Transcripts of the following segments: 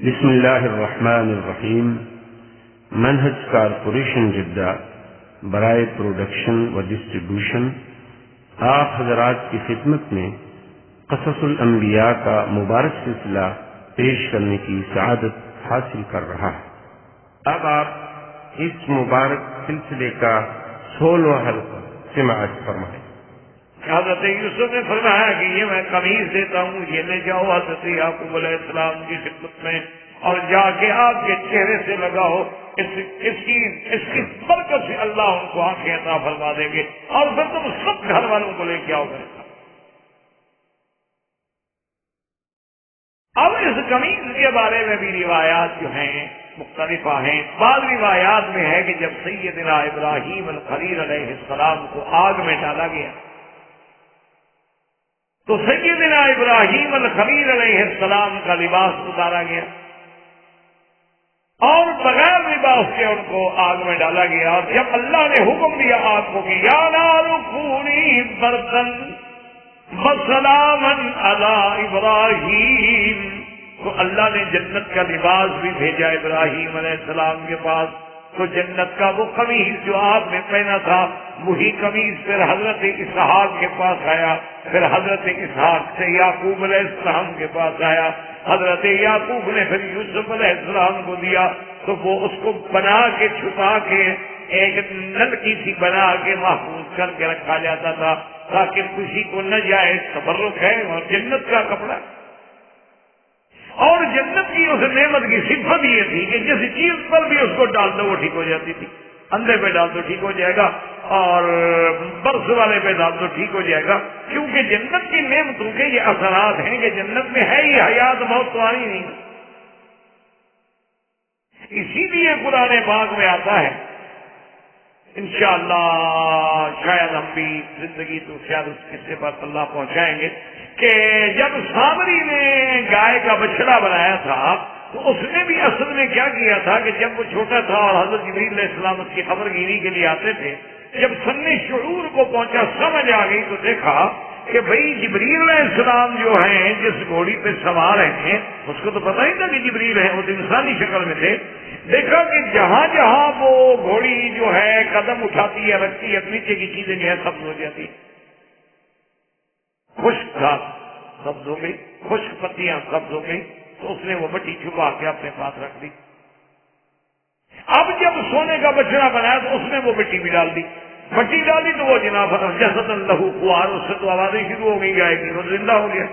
بسم اللہ الرحمن الرحیم۔ منہج کارپوریشن جدہ برائے پروڈکشن و ڈسٹریبیوشن آپ حضرات کی خدمت میں قصص الانبیاء کا مبارک سلسلہ پیش کرنے کی سعادت حاصل کر رہا ہے۔ اب آپ اس مبارک سلسلے کا 16واں حلقہ سماعت فرمائیں۔ حضرت یوسف نے فرمایا کہ یہ میں قمیص دیتا ہوں، یہ لے جاؤ حضرت یعقوب علیہ السلام کی خدمت میں اور جا کے آپ کے چہرے سے لگاؤ، اس کی برکت سے اللہ ان کو آنکھیں عطا فرما دیں گے اور پھر تم سب گھر والوں کو لے کے آؤ گے۔ اب اس قمیص کے بارے میں بھی روایات جو ہیں مختلف ہیں۔ بعض روایات میں ہے کہ جب سیدنا ابراہیم الخلیل علیہ السلام کو آگ میں ڈالا گیا تو سیدنا ابراہیم الخلیل علیہ السلام کا لباس اتارا گیا اور بغیر لباس کے ان کو آگ میں ڈالا گیا، اور جب اللہ نے حکم دیا آگ کو کہ یا نار کونی بردن وسلاما علی ابراہیم، تو اللہ نے جنت کا لباس بھی بھیجا ابراہیم علیہ السلام کے پاس۔ تو جنت کا وہ قمیص جو آپ نے پہنا تھا وہی قمیص پھر حضرت اسحاق کے پاس آیا، پھر حضرت اسحاق سے یعقوب علیہ السلام کے پاس آیا، حضرت یعقوب نے پھر یوسف علیہ السلام کو دیا، تو وہ اس کو بنا کے چھپا کے ایک نلکی سی بنا کے محفوظ کر کے رکھا جاتا تھا تاکہ کسی کو نہ جائے، تبرک ہے اور جنت کا کپڑا۔ اور جنت کی اس نعمت کی صفت یہ تھی کہ جس چیز پر بھی اس کو ڈال دو وہ ٹھیک ہو جاتی تھی۔ اندھے پہ ڈال دو ٹھیک ہو جائے گا اور برس والے پہ ڈال دو ٹھیک ہو جائے گا، کیونکہ جنت کی نعمتوں کے یہ اثرات ہیں کہ جنت میں ہے ہی حیات، موت تو آنی نہیں۔ اسی لیے قرآن پاک میں آتا ہے، انشاءاللہ شاید ہم بھی زندگی تو شاید اس قصے پر اللہ پہنچائیں گے کہ جب سامری نے گائے کا بچڑا بنایا تھا تو اس نے بھی اصل میں کیا کیا تھا کہ جب وہ چھوٹا تھا اور حضرت جبریل علیہ السلام اس کی خبر گیری کے لیے آتے تھے، جب سن شعور کو پہنچا، سمجھ آ گئی، تو دیکھا کہ بھئی جبریل علیہ السلام جو ہیں جس گھوڑی پہ سوار ہیں، اس کو تو پتہ ہی تھا کہ جبریل ہیں، وہ تو انسانی شکل میں تھے۔ دیکھا کہ جہاں جہاں وہ گھوڑی جو ہے قدم اٹھاتی ہے رکھتی ہے، نیچے کی چیزیں جو ہے سبز ہو جاتی، خشک گھاس سبز ہو گئی، خشک پتیاں سبز ہو گئی، تو اس نے وہ مٹی چھپا کے اپنے پاس رکھ دی۔ اب جب سونے کا بچڑا بنایا تو اس نے وہ مٹی بھی ڈال دی، مٹی ڈالی تو وہ جناب جسد لہو خوار، اس سے تو آوازیں شروع ہو گئی گائے کی، وہ زندہ ہو گیا۔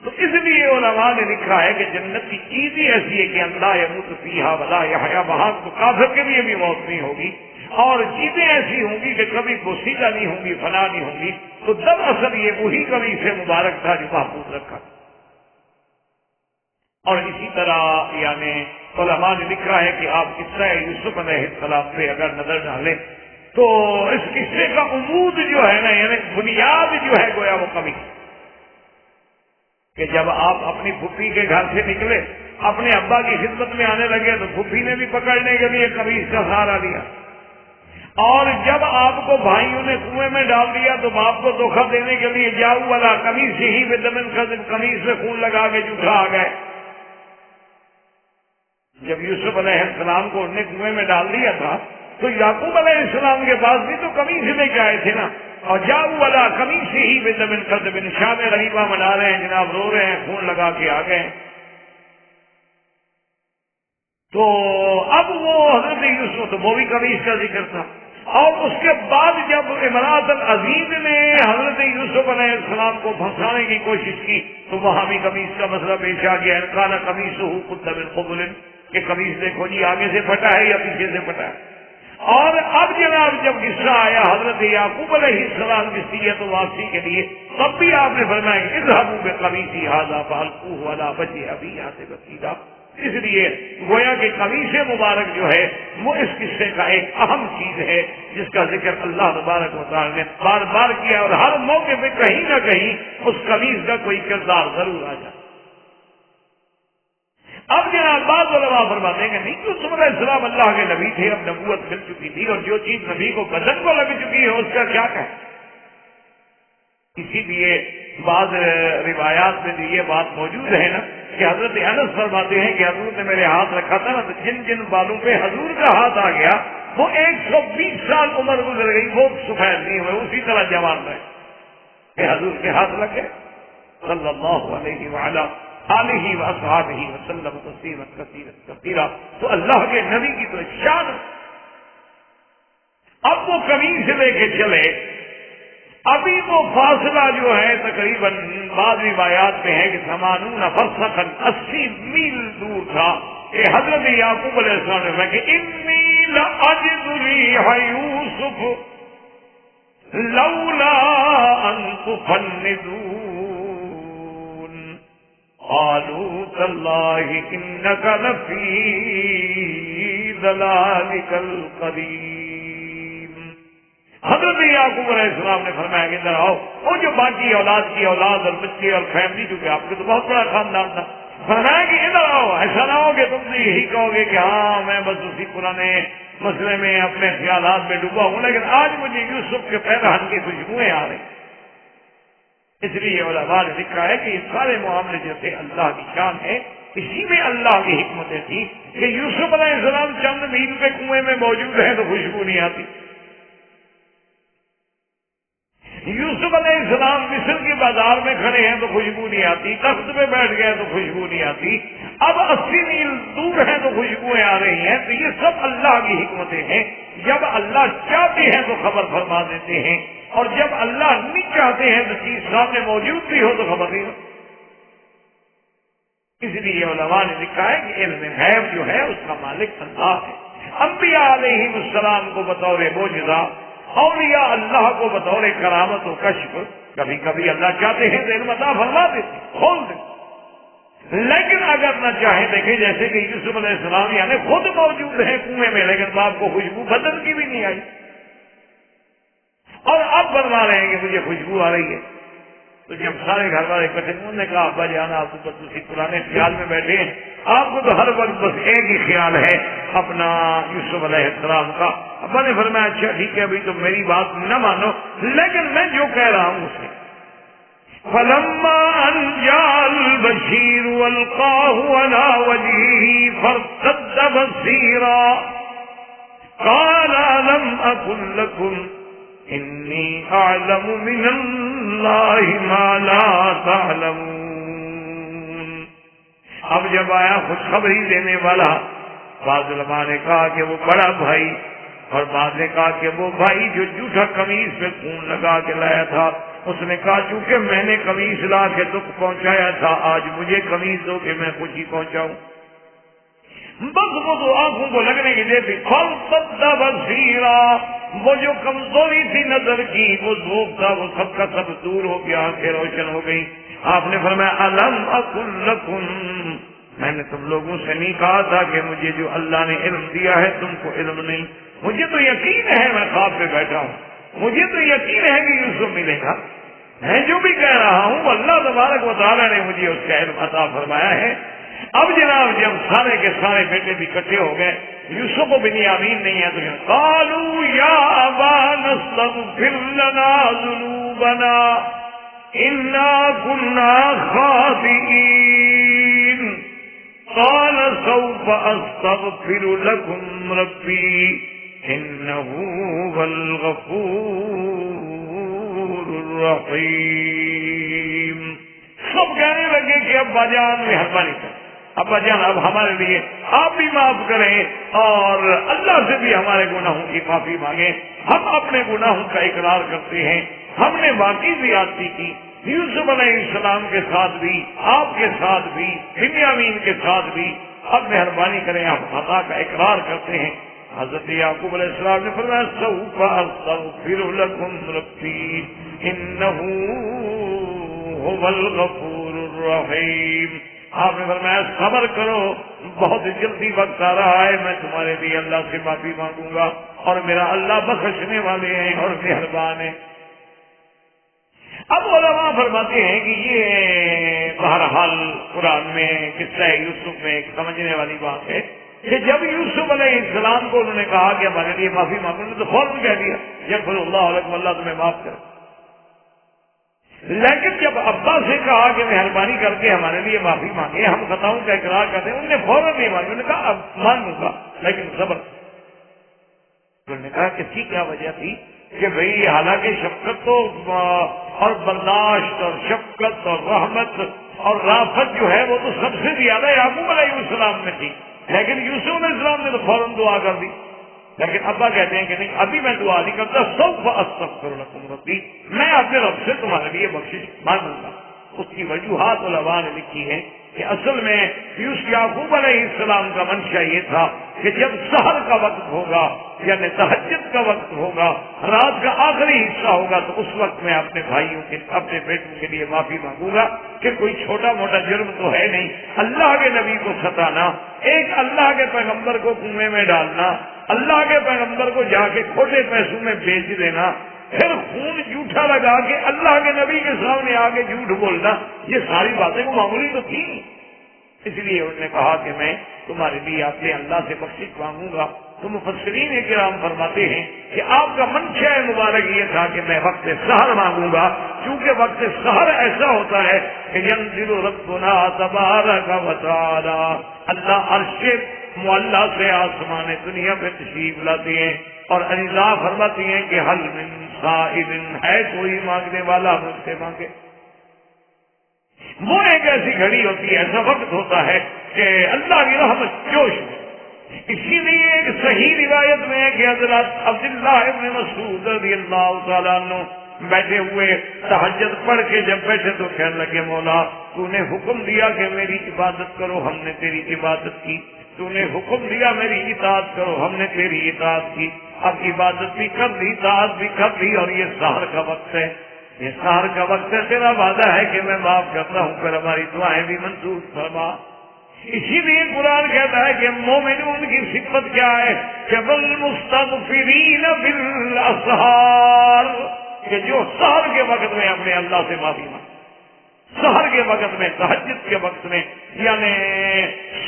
تو اس لیے علماء نے لکھا ہے کہ جنت کی چیز ہی ایسی ہے کہ لا یموت فیہا ولا یحیا، وہاں تو کافر کے لیے بھی موت نہیں ہوگی، اور چیزیں ایسی ہوں گی کہ کبھی بوسیدہ نہیں ہوں گی، فنا نہیں ہوں گی۔ تو دراصل یہ وہی کبھی سے مبارک تھا جو محفوظ رکھا۔ اور اسی طرح یعنی علماء نے لکھا ہے کہ آپ قصہ یوسف علیہ السلام پہ اگر نظر ڈالیں تو اس قصے کا عمود جو ہے نا، یعنی بنیاد جو ہے گویا وہ کبھی کہ جب آپ اپنی پھپھی کے گھر سے نکلے، اپنے ابا کی خدمت میں آنے لگے تو پھپھی نے بھی پکڑنے کے لیے قمیص کا سہارا لیا، اور جب آپ کو بھائیوں نے کنویں میں ڈال دیا تو باپ کو دھوکہ دینے کے لیے جاؤ والا قمیص ہی بدمن کا قمیص میں خون لگا کے جھوٹا آ گئے۔ جب یوسف علیہ السلام کو انہوں نے کنویں میں ڈال دیا تھا تو یعقوب علیہ السلام کے پاس بھی تو قمیص لے کے آئے تھے نا، اور جاؤ والا قمیص ہی بدمن قدمن، شام غریبہ منا رہے ہیں جناب، رو رہے ہیں، خون لگا کے آ گئے۔ تو اب وہ حضرت یوسف تو وہ بھی قمیص کا ذکر تھا، اور اس کے بعد جب امراۃ العزیز نے حضرت یوسف علیہ السلام کو پھنسانے کی کوشش کی تو وہاں بھی قمیص کا مسئلہ پیش آ گیا، کانا قمیصہ قد من قبل، کہ قمیص دیکھو جی آگے سے پھٹا ہے یا پیچھے سے پھٹا ہے۔ اور اب جناب جب قصہ آیا حضرت یعقوب علیہ السلام کی سیرت واپسی کے لیے، تب بھی آپ نے فرمایا کہ اذهبوا بقمیصی ھذا فالقوه علی وجه ابی بصیرا۔ اس لیے گویا کہ قمیص مبارک جو ہے وہ اس قصے کا ایک اہم چیز ہے جس کا ذکر اللہ تبارک و تعالی نے بار بار کیا، اور ہر موقع پہ کہیں نہ کہیں اس قمیص کا کوئی کردار ضرور آ جاتا۔ اب جناب بعض علماء فرماتے ہیں کہ نہیں، یوسف علیہ السلام اللہ کے نبی تھے، اب نبوت مل چکی تھی، اور جو چیز نبی کو بدن کو لگ چکی ہے اس کا کیا کہیں۔ اسی لیے بعض روایات میں یہ بات موجود ہے نا کہ حضرت انس فرماتے ہیں کہ حضور نے میرے ہاتھ رکھا تھا نا، تو جن جن بالوں پہ حضور کا ہاتھ آ گیا وہ 120 سال عمر گزر گئی، وہ سفید نہیں ہوئے، اسی طرح جوان رہے کہ حضور کے ہاتھ لگ گئے صلی اللہ علیہ وعلا آلہ واصحابہ وسلم تسلیما کثیرا کثیرا۔ تو اللہ کے نبی کی تو شان۔ اب وہ قمیص لے کے چلے، ابھی وہ فاصلہ جو ہے تقریباً بعض روایات میں ہے کہ 80 فرسخا 80 میل دور تھا کہ حضرت یعقوب علیہ السلام نے کہا کہ انی لاجد ریح یوسف لولا ان تفندون قالوا تاللہ انک لفی ضلالک القدیم۔ حضرت یعقوب علیہ السلام نے فرمایا کہ ادھر آؤ، وہ جو باقی اولاد کی اولاد اور بچے اور فیملی، چونکہ آپ کے تو بہت بڑا خاندان تھا، فرمایا کہ ادھر آؤ، ایسا نہ ہو کہ تم سے یہی کہو گے کہ ہاں میں بس اسی پرانے مسئلے میں اپنے خیالات میں ڈوبا ہوں، لیکن آج مجھے یوسف کے پیرہن کی خوشبوئیں آ رہی۔ اس لیے علماء نے لکھا ہے کہ یہ سارے معاملے جیسے اللہ کی شان ہے، اسی میں اللہ کی حکمتیں تھی کہ یوسف علیہ السلام چند میل پہ کنویں میں موجود ہیں تو خوشبو نہیں آتی، یوسف علیہ السلام مصر کے بازار میں کھڑے ہیں تو خوشبو نہیں آتی، تخت پہ بیٹھ گئے تو خوشبو نہیں آتی، اب 80 میل دور ہیں تو خوشبوئیں آ رہی ہیں۔ تو یہ سب اللہ کی حکمتیں ہیں، جب اللہ چاہتے ہیں تو خبر فرما دیتے ہیں، اور جب اللہ نہیں چاہتے ہیں تو چیز سامنے موجود بھی ہو تو خبر نہیں ہو۔ اس لیے علماء نے لکھا ہے کہ علم غیب جو ہے اس کا مالک اللہ ہے۔ انبیاء علیہ السلام کو بطور معجزہ، اولیاء اللہ کو بطور کرامت و کشف، کبھی کبھی اللہ چاہتے ہیں تو علم عطا فرما دیتے، کھول دیتے، لیکن اگر نہ چاہیں، دیکھیں جیسے کہ یوسف علیہ السلام یعنی خود موجود ہیں کنویں میں، لیکن باپ کو خوشبو بدن کی بھی نہیں آئی، اور اب فرما رہے ہیں کہ مجھے خوشبو آ رہی ہے۔ تو جب سارے گھر والے اکٹھے، انہوں نے کہا ابا جانا آپ تو بس اسی پرانے خیال میں بیٹھے ہیں، آپ کو تو ہر وقت بس ایک ہی خیال ہے اپنا یوسف علیہ السلام کا۔ ابا نے فرمایا اچھا ٹھیک ہے، ابھی تو میری بات نہ مانو، لیکن میں جو کہہ رہا ہوں اسے فَلَمَّا أَنْ جَاءَ الْبَشِيرُ وَأَلْقَاهُ عَلَى وَجْهِهِ فَارْتَدَّ بَصِيرًا قَالَ أَلَمْ أَقُل لَّكُمْ إِنِّي أَعْلَمُ مِنَ اللَّهِ مَا لَا تَعْلَمُونَ۔ اب جب آیا خوشخبری دینے والا، بعض علماء نے کہا کہ وہ بڑا بھائی، اور بعض نے کہا کہ وہ بھائی جو جھوٹا قمیص پہ خون لگا کے لایا تھا، اس نے کہا چونکہ میں نے قمیص لا کے دکھ پہنچایا تھا، آج مجھے قمیص دو کہ میں خوشی پہنچاؤں۔ بس وہ تو آنکھوں کو لگنے کی دیتی، فَارْتَدَّ بَصِيرًا، وہ جو کمزوری تھی نظر کی، وہ دھوپ تھا، وہ سب کا سب دور ہو گیا، آنکھیں روشن ہو گئی۔ آپ نے فرمایا أَلَمْ أَقُل لَّكُمْ، میں نے تم لوگوں سے نہیں کہا تھا کہ مجھے جو اللہ نے علم دیا ہے تم کو علم نہیں؟ مجھے تو یقین ہے، میں خواب پہ بیٹھا ہوں، مجھے تو یقین ہے کہ یوسف ملے گا، میں جو بھی کہہ رہا ہوں اللہ تبارک و تعالیٰ نے مجھے اس کا علم عطا فرمایا ہے۔ اب جناب جب سارے کے سارے بیٹے بھی اکٹھے ہو گئے، یوسف و بنیامین نہیں ہے تو قالوا یا ابانا استغفر لنا ذنوبنا انا كنا خاطئین قال سوف استغفر لكم ربی انه هو الغفور الرحیم۔ سب کہنے لگے کہ ابا جان مہربانی کر، ابا جان اب ہمارے لیے آپ بھی معاف کریں اور اللہ سے بھی ہمارے گناہوں کی معافی مانگیں، ہم اپنے گناہوں کا اقرار کرتے ہیں، ہم نے واقعی زیادتی کی، یوسف علیہ السلام کے ساتھ بھی، آپ کے ساتھ بھی، بنیامین کے ساتھ بھی، اب مہربانی کریں، ہم خطا کا اقرار کرتے ہیں۔ حضرت یعقوب علیہ السلام نے فرمایا سوف استغفر لكم ربی انہ هو الغفور الرحیم۔ آپ نے فرمایا صبر کرو، بہت جلدی وقت آ رہا ہے، میں تمہارے لیے اللہ سے معافی مانگوں گا، اور میرا اللہ بخشنے والے ہیں اور مہربان ہے۔ اب علماء فرماتے ہیں کہ یہ بہرحال قرآن میں قصہ یوسف میں ایک سمجھنے والی بات ہے کہ جب یوسف علیہ السلام کو انہوں نے کہا کہ ہمارے لیے معافی مانگو تو فوراً کہہ دیا یغفر اللہ لکم، اللہ تمہیں معاف کرے۔ لیکن جب ابا سے کہا کہ مہربانی کر کے ہمارے لیے معافی مانگے، ہم خطاؤں کا اقرار کرتے ہیں، انہوں نے فوراً نہیں مانگی، انہوں نے کہا اب مان لوں گا لیکن صبر۔ انہوں نے کہا کہ اس کی کیا وجہ تھی کہ بھئی حالانکہ شفقت تو اور برداشت اور شفقت اور رحمت اور رافت جو ہے وہ تو سب سے زیادہ یعقوب علیہ السلام میں تھی، لیکن یوسف علیہ السلام نے تو فوراً دعا کر دی۔ لیکن ابا کہتے ہیں کہ نہیں، ابھی میں دعا نہیں کرتا، سوف استغفر لکم ربی، میں اپنے رب سے تمہارے لیے بخشش مانگوں گا۔ اس کی وجوہات علماء نے لکھی ہے کہ اصل میں یعقوب علیہ السلام کا منشا یہ تھا کہ جب سحر کا وقت ہوگا یعنی تہجد کا وقت ہوگا، رات کا آخری حصہ ہوگا، تو اس وقت میں اپنے بھائیوں کے اپنے بیٹوں کے لیے معافی مانگوں گا کہ کوئی چھوٹا موٹا جرم تو ہے نہیں، اللہ کے نبی کو ستانا، ایک اللہ کے پیغمبر کو کنویں میں ڈالنا، اللہ کے پیغمبر کو جا کے کھوٹے پیسوں میں بیچ دینا، پھر خون جھوٹا لگا کے اللہ کے نبی کے سامنے آگے جھوٹ بولنا، یہ ساری باتیں کو معمولی تو تھی۔ اس لیے انہوں نے کہا کہ میں تمہارے لیے اپنے اللہ سے بخشش مانگوں گا۔ تو مفسرین کرام فرماتے ہیں کہ آپ کا منشا مبارک یہ تھا کہ میں وقت سحر مانگوں گا، کیونکہ وقت سحر ایسا ہوتا ہے کہ ینزل ربنا تبارک و تعالی، اللہ عرش معلیٰ سے آسمان دنیا پہ تشریف لاتے ہیں اور علیٰ فرماتی ہیں کہ حل من سائل، ہے کوئی مانگنے والا مجھ سے مانگے۔ وہ ایک ایسی گھڑی ہوتی ہے، ایسا وقت ہوتا ہے کہ اللہ کی رحمت جوش میں۔ اسی لیے ایک صحیح روایت میں ہے کہ حضرت عبداللہ ابن مسعود رضی اللہ تعالیٰ عنہ بیٹھے ہوئے تہجد پڑھ کے جب بیٹھے تو کہنے لگے مولا تو نے حکم دیا کہ میری عبادت کرو، ہم نے تیری عبادت کی، تو نے حکم دیا میری اطاعت کرو، ہم نے تیری اطاعت کی، اب عبادت بھی کر لی، اطاعت بھی کر لی، اور یہ سحر کا وقت ہے، یہ سحر کا وقت ہے، تیرا وعدہ ہے کہ میں معاف کرتا ہوں، پھر ہماری دعائیں بھی منظور فرما۔ اسی لیے قرآن کہتا ہے کہ مومنون کی صفت کیا ہے کہ والمستغفرین بالاسحار، کہ جو سحر کے وقت میں اپنے اللہ سے معافی مانگے، سحر کے وقت میں، تہجد کے وقت میں، یعنی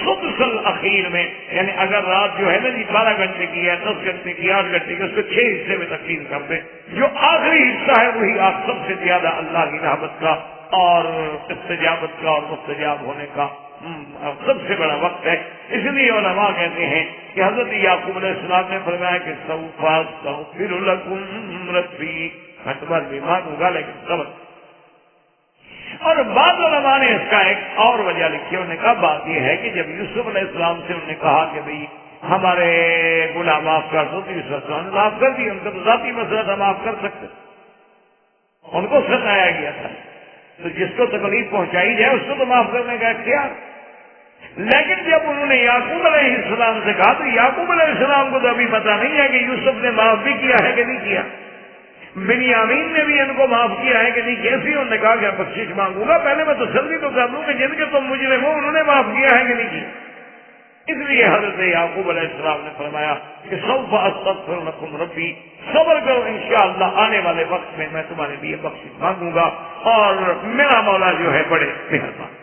سدس الاخیر میں، یعنی اگر رات جو ہے نا جی 12 گھنٹے کی ہے، 10 گھنٹے کی، 8 گھنٹے کی، اس کو 6 حصے میں تقسیم کر دیں، جو آخری حصہ ہے وہی آپ سب سے زیادہ اللہ کی رحمت کا اور استجابت کا اور مستجاب ہونے کا سب سے بڑا وقت ہے۔ اس لیے علماء کہتے ہیں کہ حضرت یعقوب علیہ السلام نے فرمایا کہ سوف استغفر لکم ربی، میں تمہارے لیے مانگوں گا لیکن صبر۔ اور بعض علماء نے اس کا ایک اور وجہ لکھی، انہوں نے کہا بات یہ ہے کہ جب یوسف علیہ السلام سے انہوں نے کہا کہ بھئی ہمارے گناہ معاف کر دو، تو یوسف علیہ السلام نے معاف کر دی، ان کا تو ذاتی مسئلہ تھا، معاف کر سکتے، ان کو ستایا گیا تھا، تو جس کو تکلیف پہنچائی جائے اس کو تو معاف کرنے کا اختیار۔ لیکن جب انہوں نے یعقوب علیہ السلام سے کہا تو یعقوب علیہ السلام کو تو ابھی پتا نہیں ہے کہ یوسف نے معاف بھی کیا ہے کہ نہیں کیا، بنیامین نے بھی ان کو معاف کیا ہے کہ نہیں، کیسی انہوں نے کہا کہ بخشش مانگوں گا، پہلے میں تسلی تو کر لوں کہ جن کے تم مجرم ہو انہوں نے معاف کیا ہے کہ نہیں کیا۔ اس لیے حضرت یعقوب علیہ السلام نے فرمایا کہ سوف استغفر لکم ربی، صبر کرو انشاءاللہ آنے والے وقت میں میں تمہارے لیے بخشش مانگوں گا اور میرا مولا جو ہے بڑے مہربان۔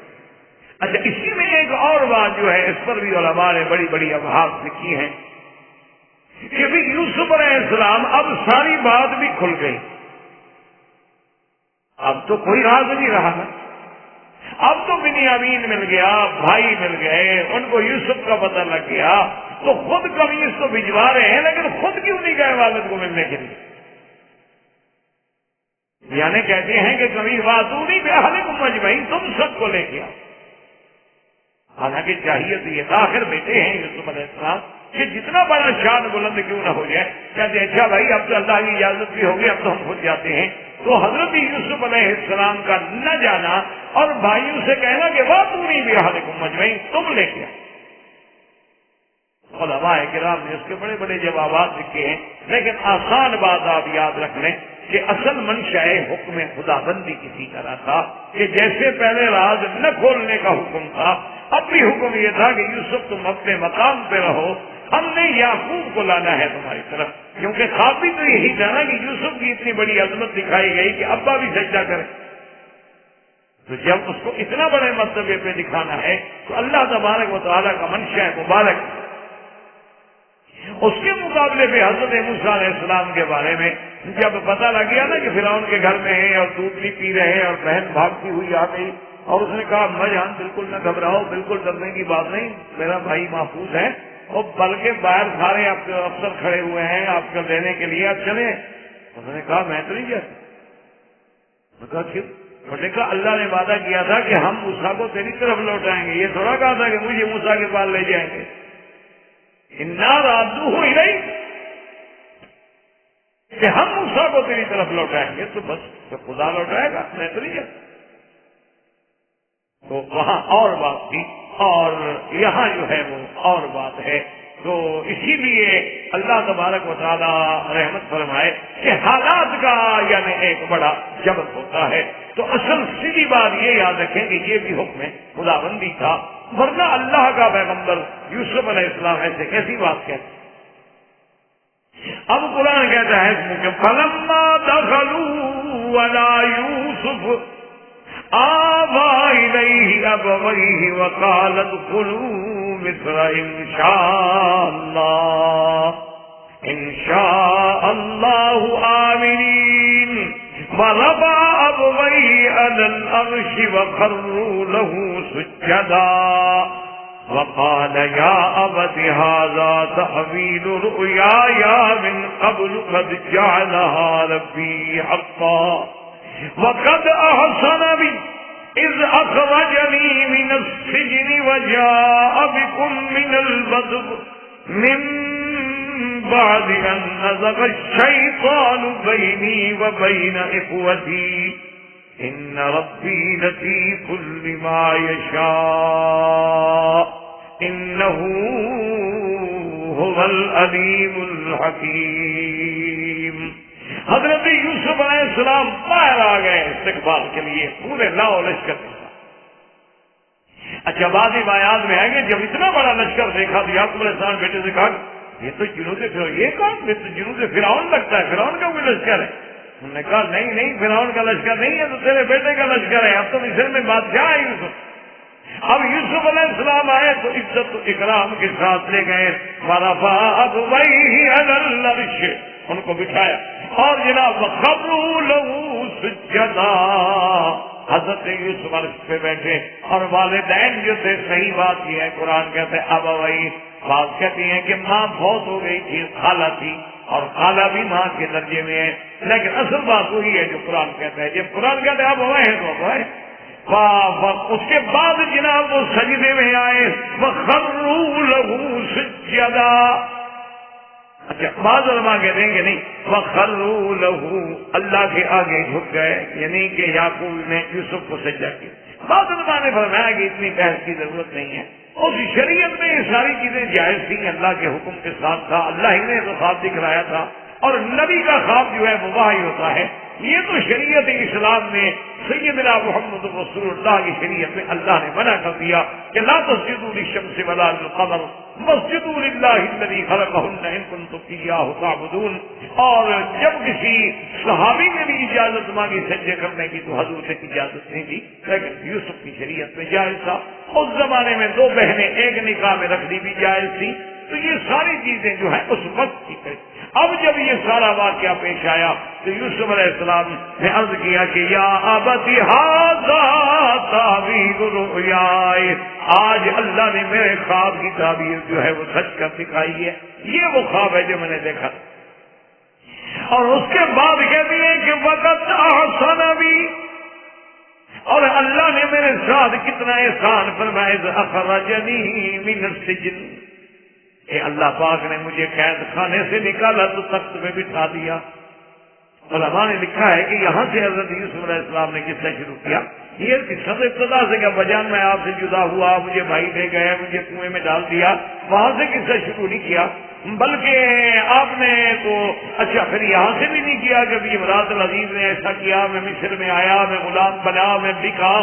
اچھا، اسی میں ایک اور بات جو ہے اس پر بھی علماء نے بڑی بڑی ابحاث لکھی ہیں کہ بھی یوسف علیہ السلام اب ساری بات بھی کھل گئی، اب تو کوئی راز نہیں رہا نا، اب تو بنیامین مل گیا، بھائی مل گئے، ان کو یوسف کا پتہ لگ گیا، تو خود قمیص تو بھجوا رہے ہیں لیکن خود کیوں نہیں گئے والد کو ملنے کے لیے؟ یعنی کہتے ہیں کہ قمیص واتونی بأہلکم اجمعین، تم سب کو لے گیا، حالانکہ چاہیے تو یہ تھا، آخر بیٹے ہیں یوسف علیہ السلام کہ جتنا بڑا شان بلند کیوں نہ ہو جائے، کہتے اچھا بھائی اب تو اللہ کی اجازت بھی ہوگی، اب تو ہم خود جاتے ہیں۔ تو حضرت یوسف علیہ السلام کا نہ جانا اور بھائیوں سے کہنا کہ واتونی بأہلکم اجمعین، تم لے گیا، علماء کرام نے اس کے بڑے بڑے جوابات لکھے ہیں، لیکن آسان بات آپ یاد رکھ لیں کہ اصل منشا حکم خدا بندی کسی طرح تھا کہ جیسے پہلے راز نہ کھولنے کا حکم تھا، اب بھی حکم یہ تھا کہ یوسف تم اپنے مقام پہ رہو، ہم نے یعقوب کو لانا ہے تمہاری طرف، کیونکہ خواب بھی تو یہی تھا نا کہ یوسف کی اتنی بڑی عظمت دکھائی گئی کہ ابا بھی سجدہ کرے، تو جب اس کو اتنا بڑے مرتبے پہ دکھانا ہے تو اللہ تبارک و تعالیٰ کا منشا مبارک۔ اس کے مقابلے پہ حضرت موسیٰ علیہ السلام کے بارے میں جب پتہ لگ گیا نا کہ فرعون کے گھر میں ہے اور دودھ بھی پی رہے ہیں اور بہن بھاگتی ہوئی آ گئی اور اس نے کہا اما جان بالکل نہ گھبراؤ، بالکل ڈرنے کی بات نہیں، میرا بھائی محفوظ ہے، اور بلکہ باہر سارے آپ کے افسر کھڑے ہوئے ہیں آپ کو لینے کے لیے، آپ چلیں۔ انہوں نے کہا میں تو نہیں جاتا۔ میں کہا کیوں؟ انہوں نے کہا اللہ نے وعدہ کیا تھا کہ ہم موسیٰ کو تیری طرف لوٹائیں گے، یہ تھوڑا کہا تھا کہ مجھے موسیٰ کے پاس لے جائیں گے۔ انا رادوہ الیک، کہ ہم موسیٰ کو تیری طرف لوٹائیں گے، تو بس تو خدا لوٹائے گا، میں تو نہیں جاتا۔ تو وہاں اور بات تھی اور یہاں جو ہے وہ اور بات ہے۔ تو اسی لیے اللہ تبارک و تعالی رحمت فرمائے کہ حالات کا یعنی ایک بڑا جبر ہوتا ہے۔ تو اصل سیدھی بات یہ یاد رکھیں کہ یہ بھی حکم خداوندی تھا، ورنہ اللہ کا پیغمبر یوسف علیہ السلام ایسے کیسی بات کہتے۔ اب قرآن کہتا ہے کہ فلما دخلوا علی یوسف آوى إليه أبويه وقال ادخلوا مصر إن شاء الله آمنين ورفع أبويه على العرش وخروا له سجدا وقال يا أبت هذا تأويل رؤياي من قبل قد جعلها ربي حقا وقد أحسن بي إذ أخرجني من السجن وجاء بكم من البدو من بعد أن نزغ الشيطان بيني وبين إخوتي إن ربي لطيف لما يشاء إنه هو العليم الحكيم۔ حضرت یوسف علیہ السلام باہر آ گئے استقبال کے لیے پورے لاؤ لشکر کے ساتھ۔ اچھا بعض روایات میں ہے کہ جب اتنا بڑا لشکر دیکھا تو یعقوب علیہ السلام بیٹے سے کہا یہ تو جنود فرعون، یہ کام یہ تو جنود فرعون لگتا ہے، فرعون کا کوئی لشکر ہے۔ انہوں نے کہا نہیں نہیں فرعون کا لشکر نہیں ہے، تو تیرے بیٹے کا لشکر ہے، اب تو مصر میں بادشاہ ہے یوسف۔ اب یوسف علیہ السلام آئے تو عزت و اکرام کے ساتھ لے گئے، ورفع ابویہ علی العرش، ان کو بٹھایا اور جناب وخروا لہ سجدا، حضرت یوسف عرش پہ بیٹھے اور والدین جو تھے، صحیح بات یہ ہے قرآن کہتے ہیں ابویہ، بات کہتی ہیں کہ ماں بہت ہو گئی تھی، خالہ تھی اور خالہ بھی ماں کے درجے میں ہے، لیکن اصل بات وہی ہے جو قرآن کہتا ہے۔ جب قرآن کہتے ہیں ابویہ تو ابویہ، اس کے بعد جناب وہ سجدے میں آئے، وخروا لہ سجدا۔ اچھا بعض علماء کہتے ہیں کہ نہیں وخروا لہ، اللہ کے آگے جھک گئے، یعنی کہ یعقوب نے یوسف کو سجدہ کیا۔ بعض علماء نے فرمایا کہ اتنی بحث کی ضرورت نہیں ہے، اس شریعت میں یہ ساری چیزیں جائز تھیں، اللہ کے حکم کے ساتھ تھا، اللہ ہی نے تو خواب دکھلایا تھا، اور نبی کا خواب جو ہے وہ وحی ہوتا ہے۔ یہ تو شریعت اسلام میں سیدنا محمد رسول اللہ کی شریعت میں اللہ نے منع کر دیا کہ لا تسجدوا للشمس ولا للقمر واسجدوا للہ الذی خلقہن ان کنتم ایاہ تعبدون۔ اور جب کسی صحابی نے بھی اجازت مانگی سجدے کرنے کی تو حضور نے اجازت نہیں دی، لیکن یوسف کی شریعت میں جائز تھا۔ اس زمانے میں دو بہنیں ایک نکاح میں رکھنی بھی جائز تھی، تو یہ ساری چیزیں جو ہیں اس وقت کی تھی۔ اب جب یہ سارا واقعہ پیش آیا تو یوسف علیہ السلام نے عرض کیا کہ یا ابت ھذا تأویل رؤیائی، آج اللہ نے میرے خواب کی تعبیر جو ہے وہ سچ کر دکھائی ہے، یہ وہ خواب ہے جو میں نے دیکھا۔ اور اس کے بعد کہتی ہے کہ وقت احسن بی، اور اللہ نے میرے ساتھ کتنا احسان فرمایا، اذ اخرجنی من السجن، کہ اللہ پاک نے مجھے قید خانے سے نکالا تو تخت میں بٹھا دیا۔ علماء نے لکھا ہے کہ یہاں سے حضرت یوسف علیہ السلام نے قصہ شروع کیا، یہ قصہ تو ابتدا سے کہ بجان میں آپ سے جدا ہوا، مجھے بھائی لے گئے، مجھے کنویں میں ڈال دیا، وہاں سے قصہ شروع نہیں کیا، بلکہ آپ نے تو اچھا پھر یہاں سے بھی نہیں کیا کہ امراۃ العزیز نے ایسا کیا، میں مصر میں آیا، میں غلام بنا، میں بکا،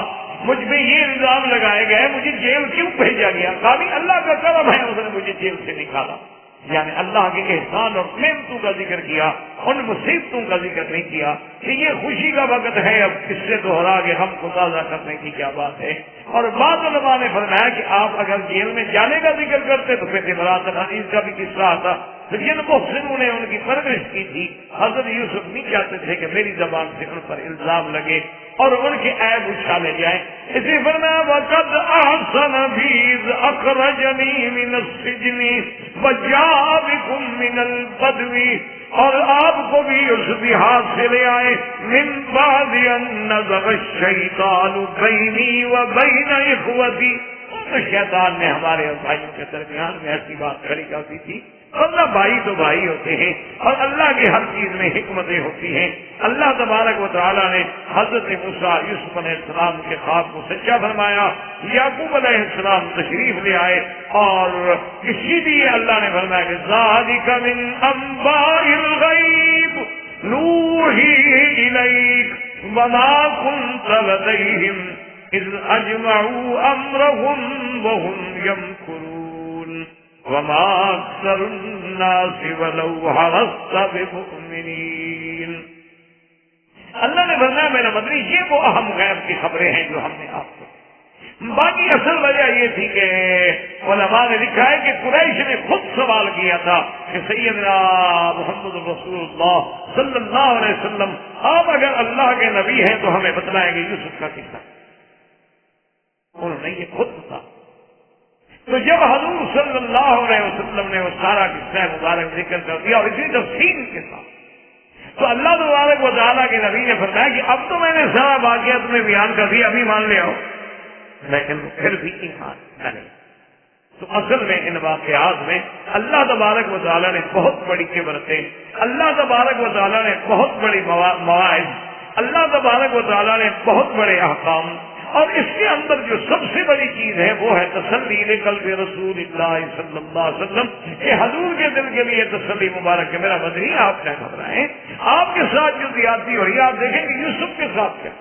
مجھ پہ یہ الزام لگائے گئے، مجھے جیل کیوں بھیجا گیا؟ کبھی اللہ کا کرم ہے اس نے مجھے جیل سے نکالا۔ یعنی اللہ کے احسان اور نعمتوں کا ذکر کیا، ان مصیبتوں کا ذکر نہیں کیا کہ یہ خوشی کا وقت ہے، اب اس سے دوہرا کے ہم کو تازہ کرنے کی کیا بات ہے۔ اور بعض علماء نے فرمایا کہ آپ اگر جیل میں جانے کا ذکر کرتے تو پھر امراۃ العزیز کا بھی قصہ آتا۔ تو جن محسنوں نے ان کی پرورش کی تھی، حضرت یوسف نہیں چاہتے تھے کہ میری زبان سے ان پر الزام لگے اور ان کے عیب اچھالے جائیں، اسی فرمایا وَقَدْ أَحْسَنَ بِي إِذْ أَخْرَجَنِي مِنَ السِّجْنِ وَجَاءَ بِكُم مِّنَ الْبَدْوِ، اور آپ کو بھی اس لحاظ سے لے آئے من بعد ان نزغ الشیطان بینی و بین اخوتی، تو شیطان نے ہمارے اور بھائیوں کے درمیان میں ایسی بات کھڑی کر دی تھی۔ اللہ بھائی تو بھائی ہوتے ہیں اور اللہ کی ہر چیز میں حکمتیں ہوتی ہیں۔ اللہ تبارک و تعالیٰ نے حضرت موسیٰ یوسف علیہ السلام کے خواب کو سچا فرمایا، یعقوب علیہ السلام تشریف لے آئے اور اسی لیے اللہ نے فرمایا کہ ذالک من انباء الغیب نوحیہ الیک وما کنت لدیہم اذ اجمعوا امرهم وهم یمکرون وما اکثر الناس ولو حرصت بمؤمنین۔ اللہ نے فرمایا میرا مدنی یہ وہ اہم غیب کی خبریں ہیں جو ہم نے آپ کو، باقی اصل وجہ یہ تھی کہ علماء نے لکھا ہے کہ قریش نے خود سوال کیا تھا کہ سیدنا محمد رسول اللہ صلی اللہ علیہ وسلم آپ اگر اللہ کے نبی ہیں تو ہمیں بتلائیں گے یوسف کا قصہ، انہوں نے یہ خود بتا۔ تو جب حضور صلی اللہ علیہ وسلم نے وہ سارا قصہ مبارک ذکر کر دیا اور اسی تفصیل کے ساتھ، تو اللہ تبارک و تعالیٰ کے نبی نے فرمایا کہ اب تو میں نے سارا واقعہ تمہیں بیان کر دیا، ابھی مان لے آؤ، لیکن پھر بھی ایمان نہ لے۔ تو اصل میں ان واقعات میں اللہ تبارک و تعالیٰ نے بہت بڑی عبرتیں، اللہ تبارک و تعالیٰ نے بہت بڑی مواعظ، اللہ تبارک و تعالیٰ نے بہت بڑے احکام، اور اس کے اندر جو سب سے بڑی چیز ہے وہ ہے تسلی قلب رسول اللہ صلی اللہ علیہ وسلم، یہ حضور کے دل کے لیے تسلی مبارک ہے۔ میرا مدنی آپ نہ گھبرائیں، آپ کے ساتھ جو زیادتی ہو رہی ہے آپ دیکھیں کہ یوسف کے ساتھ کیا،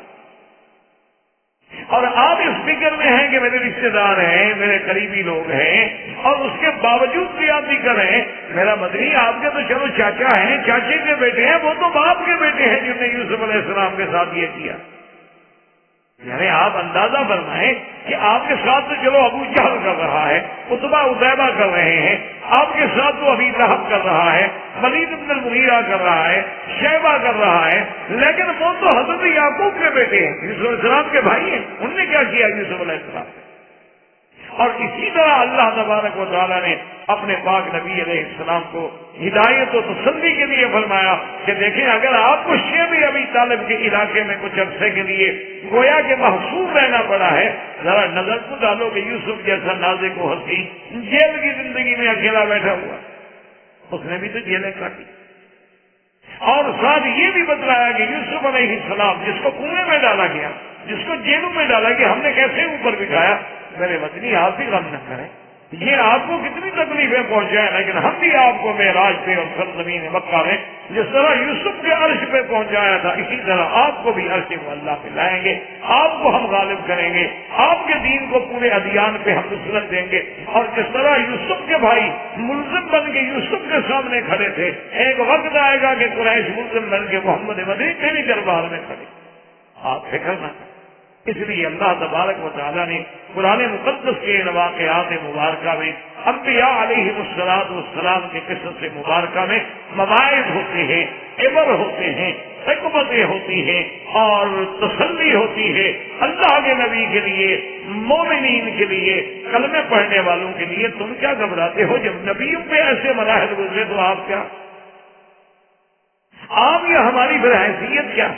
اور آپ اس فکر میں ہیں کہ میرے رشتے دار ہیں، میرے قریبی لوگ ہیں، اور اس کے باوجود زیادتی کریں۔ میرا مدنی آپ کے تو چلو چاچا ہیں، چاچے کے بیٹے ہیں، وہ تو باپ کے بیٹے ہیں جنہوں نے یوسف علیہ السلام کے ساتھ یہ کیا۔ یعنی آپ اندازہ فرمائیں کہ آپ کے ساتھ تو چلو ابو جہل کر رہا ہے، عتبہ عتیبہ کر رہے ہیں، آپ کے ساتھ تو ابی لہب کر رہا ہے، ولید بن المغیرہ کر رہا ہے، شیبہ کر رہا ہے، لیکن وہ تو حضرت یعقوب کے بیٹے ہیں، یوسف علیہ السلام کے بھائی ہیں، انہوں نے کیا کیا یوسف علیہ السلام؟ اور اسی طرح اللہ تبارک و تعالیٰ نے اپنے پاک نبی علیہ السلام کو ہدایت و تسلی کے لیے فرمایا کہ دیکھیں اگر آپ کو شیب ابی طالب کے علاقے میں کچھ عرصے کے لیے گویا کہ محصور رہنا پڑا ہے، ذرا نظر کو ڈالو کہ یوسف جیسا نازک و حسین جیل کی زندگی میں اکیلا بیٹھا ہوا، اس نے بھی تو جیلیں کاٹی، اور ساتھ یہ بھی بتلایا کہ یوسف علیہ السلام جس کو کنویں میں ڈالا گیا، جس کو جیلوں میں ڈالا گیا، ہم نے کیسے اوپر بٹھایا۔ میرے وطنی آپ بھی غم نہ کریں، یہ آپ کو کتنی تکلیفیں پہنچائیں، لیکن ہم بھی آپ کو معراج پہ اور سرزمین مکہ میں جس طرح یوسف کے عرش پہ پہنچایا تھا اسی طرح آپ کو بھی عرش کو اللہ پہ لائیں گے، آپ کو ہم غالب کریں گے، آپ کے دین کو پورے ادیان پہ ہم نصرت دیں گے۔ اور جس طرح یوسف کے بھائی ملزم بن کے یوسف کے سامنے کھڑے تھے، ایک وقت آئے گا کہ قریش ملزم بن کے محمد مدنی کے بھی دربار میں کھڑے، آپ فکر نہ کریں۔ اس لیے اللہ تبارک و تعالیٰ نے قرآن مقدس کے واقعات مبارکہ میں انبیاء علیہ السلام کے قصص مبارکہ میں مواعظ ہوتے ہیں، عبر ہوتے ہیں، حکمتیں ہوتی ہیں اور تسلی ہوتی ہے اللہ کے نبی کے لیے، مومنین کے لیے، کلمے پڑھنے والوں کے لیے۔ تم کیا گھبراتے ہو؟ جب نبیوں پہ ایسے مراحل گزرے تو آپ کیا، آپ یا ہماری پھر حیثیت کیا؟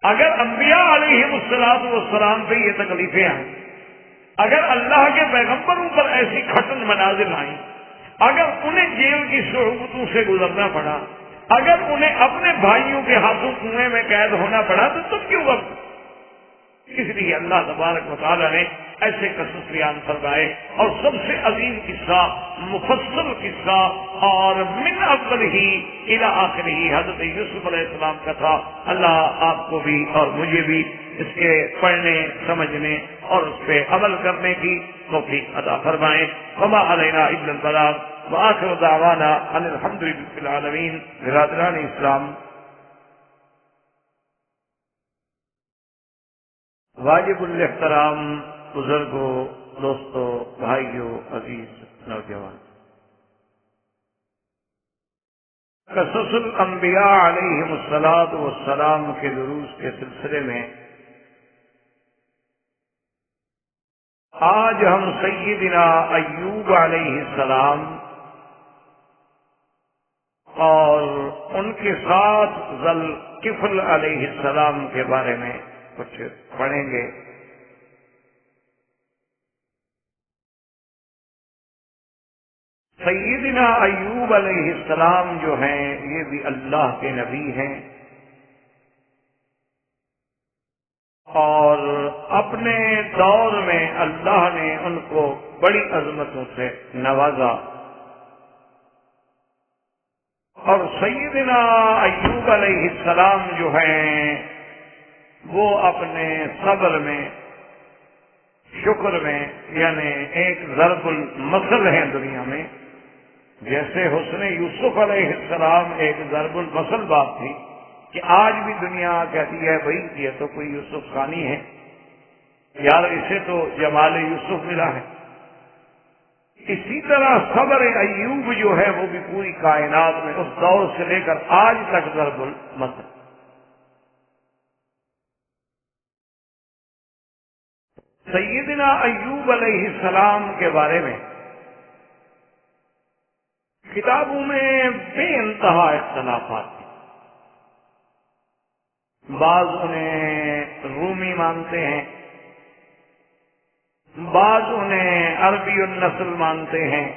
اگر انبیاء علیہ السلام پہ یہ تکلیفیں آئیں، اگر اللہ کے پیغمبروں پر ایسی کھٹن منازل آئیں، اگر انہیں جیل کی صعوبتوں سے گزرنا پڑا، اگر انہیں اپنے بھائیوں کے ہاتھوں کنویں میں قید ہونا پڑا تو تم کیوں غم؟ اس لیے اللہ تبارک و تعالیٰ نے ایسے قصص بیان فرمائے، اور سب سے عظیم قصہ، مفصل قصہ اور من اول ہی الی آخر ہی حضرت یوسف علیہ السلام کا تھا۔ اللہ آپ کو بھی اور مجھے بھی اس کے پڑھنے، سمجھنے اور اس پہ عمل کرنے کی توفیق عطا فرمائے۔ وما علینا الا البلاغ۔ وآخر دعوانا ان الحمد للہ رب العالمین۔ برادران اسلام، واجب الاحترام بزرگوں، دوستوں، بھائیوں، عزیز نوجوان، قصص الانبیاء علیہم الصلاۃ والسلام کے دروس کے سلسلے میں آج ہم سیدنا ایوب علیہ السلام اور ان کے ساتھ ذوالکفل علیہ السلام کے بارے میں کچھ پڑھیں گے۔ سیدنا ایوب علیہ السلام جو ہیں یہ بھی اللہ کے نبی ہیں، اور اپنے دور میں اللہ نے ان کو بڑی عظمتوں سے نوازا، اور سیدنا ایوب علیہ السلام جو ہیں وہ اپنے صبر میں، شکر میں، یعنی ایک ضرب المثل ہیں دنیا میں، جیسے حسن یوسف علیہ السلام ایک ضرب المثل بات تھی کہ آج بھی دنیا کہتی ہے بھائی یہ تو کوئی یوسف ثانی ہے یار، اسے تو جمال یوسف ملا ہے۔ اسی طرح صبر ایوب جو ہے وہ بھی پوری کائنات میں اس دور سے لے کر آج تک ضرب المثل۔ سیدنا ایوب علیہ السلام کے بارے میں کتابوں میں بے انتہا اختلافات ہیں۔ بعض انہیں رومی مانتے ہیں، بعض انہیں عربی النسل مانتے ہیں،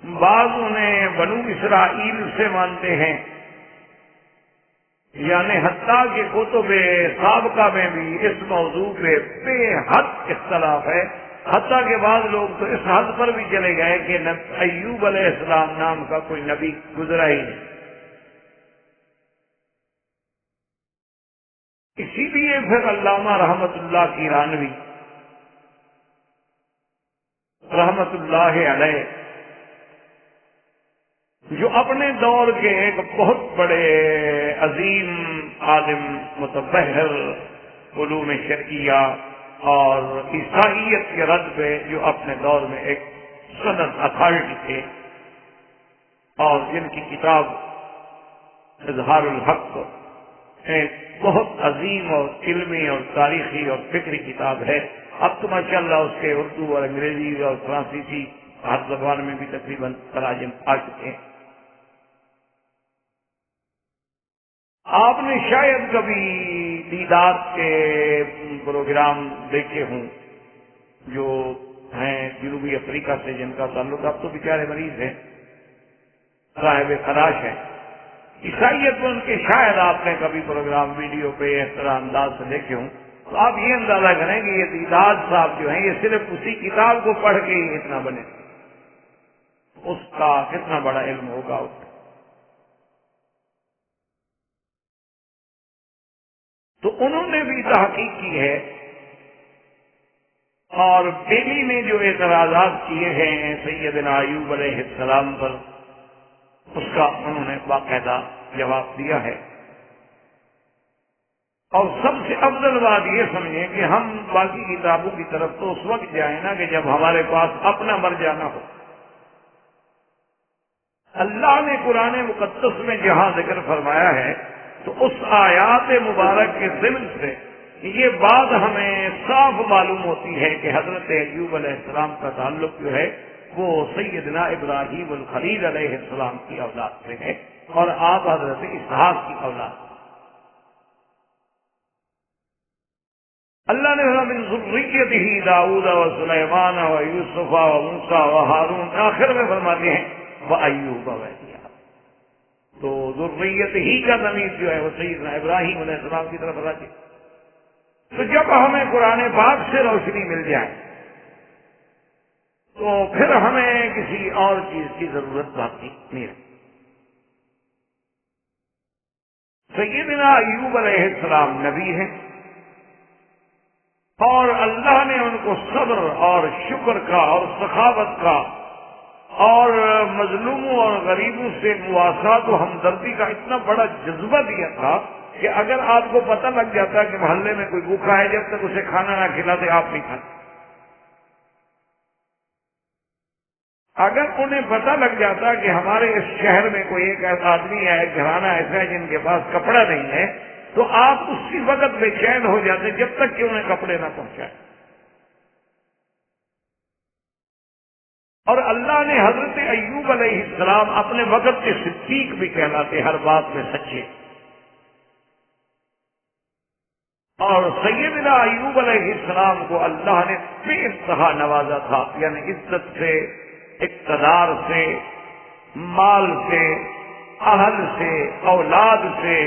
بعض انہیں بنو اسرائیل سے مانتے ہیں، یعنی حتیٰ کہ کتب سابقہ میں بھی اس موضوع پہ بے حد اختلاف ہے، حتیٰ کہ بعض لوگ تو اس حد پر بھی چلے گئے کہ ایوب علیہ السلام نام کا کوئی نبی گزرا ہی نہیں۔ اسی لیے پھر علامہ رحمت اللہ کیرانوی رحمت اللہ علیہ، جو اپنے دور کے ایک بہت بڑے عظیم عالم، متبحر علوم شرعیہ اور عیسائیت کے رد پہ جو اپنے دور میں ایک سند اتھارٹی تھے، اور جن کی کتاب اظہار الحق ایک بہت عظیم اور علمی اور تاریخی اور فکری کتاب ہے۔ اب تو ماشاءاللہ اس کے اردو اور انگریزی اور فرانسیسی ہر زبان میں بھی تقریباً تراجم آ چکے ہیں۔ آپ نے شاید کبھی دیدات کے پروگرام دیکھے ہوں، جو ہیں جنوبی افریقہ سے جن کا تعلق، اب تو بیچارے مریض ہیں، صاحب خراش ہیں، عیسائیت میں ان کے شاید آپ نے کبھی پروگرام ویڈیو پہ اس طرح انداز سے دیکھے ہوں، تو آپ یہ اندازہ کریں کہ یہ دیدات صاحب جو ہیں یہ صرف اسی کتاب کو پڑھ کے ہی اتنا بنے، اس کا کتنا بڑا علم ہوگا اس کا۔ تو انہوں نے بھی تحقیق کی ہے، اور بیلی نے جو اعتراضات کیے ہیں سیدنا ایوب علیہ السلام پر، اس کا انہوں نے باقاعدہ جواب دیا ہے۔ اور سب سے افضل بات یہ سمجھیں کہ ہم باقی کتابوں کی طرف تو اس وقت جائیں نا کہ جب ہمارے پاس اپنا مرجع نہ ہو۔ اللہ نے قرآن مقدس میں جہاں ذکر فرمایا ہے تو اس آیات مبارک کے ضمن سے یہ بات ہمیں صاف معلوم ہوتی ہے کہ حضرت ایوب علیہ السلام کا تعلق جو ہے وہ سیدنا ابراہیم الخلیل علیہ السلام کی اولاد سے ہے، اور آپ حضرت اسحاق کی اولاد۔ اللہ نے من ذریتہ داؤد و سلیمان و یوسف و موسیٰ و ہارون، آخر میں فرماتے ہیں وَأَيُّوبَ وَإِلْيَاسَ، تو ذریت ہی کا ضمیر جو ہے وہ سیدنا ابراہیم علیہ السلام کی طرف راجع۔ تو جب ہمیں قرآن پاک سے روشنی مل جائے تو پھر ہمیں کسی اور چیز کی ضرورت باقی نہیں ہے۔ سیدنا ایوب علیہ السلام نبی ہیں، اور اللہ نے ان کو صبر اور شکر کا اور سخاوت کا اور مظلوموں اور غریبوں سے مواسات و ہمدردی کا اتنا بڑا جذبہ دیا تھا کہ اگر آپ کو پتہ لگ جاتا کہ محلے میں کوئی بھوکا ہے، جب تک اسے کھانا نہ کھلاتے آپ نہیں کھاتے۔ اگر انہیں پتہ لگ جاتا کہ ہمارے اس شہر میں کوئی ایک ایسا آدمی ہے، ایک گھرانہ ایسا ہے جن کے پاس کپڑا نہیں ہے، تو آپ اسی وقت بے چین ہو جاتے جب تک کہ انہیں کپڑے نہ پہنچائے۔ اور اللہ نے حضرت ایوب علیہ السلام اپنے وقت کے صدیق بھی کہلاتے، ہر بات میں سچے، اور سیدنا ایوب علیہ السلام کو اللہ نے بے انتہا نوازا تھا، یعنی عزت سے، اقتدار سے، مال سے، اہل سے، اولاد سے،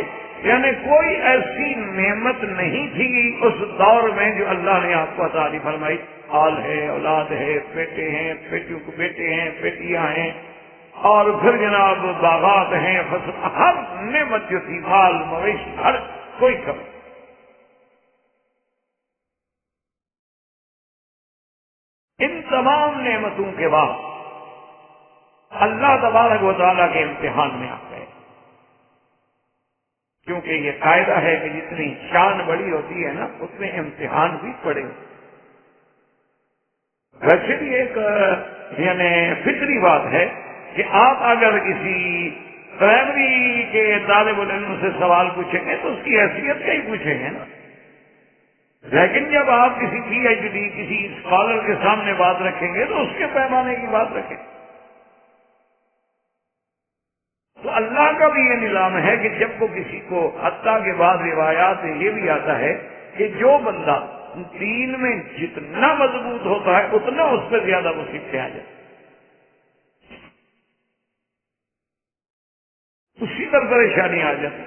یعنی کوئی ایسی نعمت نہیں تھی اس دور میں جو اللہ نے آپ کو عطا نہیں فرمائی۔ مال ہے، اولاد ہے، بیٹے ہیں، بیٹیوں کو بیٹے ہیں، بیٹیاں ہیں، اور پھر جناب باغات ہیں، فصل، ہر نعمت جو تھی، مال مویشی، ہر کوئی کمی۔ ان تمام نعمتوں کے بعد اللہ تبارک و تعالیٰ کے امتحان میں آ گئے، کیونکہ یہ قاعدہ ہے کہ جتنی شان بڑی ہوتی ہے نا اتنے امتحان بھی بڑے ہوتے ہیں۔ ویسے بھی ایک یعنی فطری بات ہے کہ آپ اگر کسی پرائمری کے طالب العلم سے سوال پوچھیں گے تو اس کی حیثیت کا ہی پوچھیں گے نا، لیکن جب آپ کسی پی ایچ ڈی، کسی اسکالر کے سامنے بات رکھیں گے تو اس کے پیمانے کی بات رکھیں۔ تو اللہ کا بھی یہ نظام ہے کہ جب وہ کسی کو، حتیٰ کے بعد روایات میں یہ بھی آتا ہے کہ جو بندہ دین میں جتنا مضبوط ہوتا ہے اتنا اس پہ زیادہ مصیبتیں آ جاتی، اسی طرح پریشانی آ جاتی،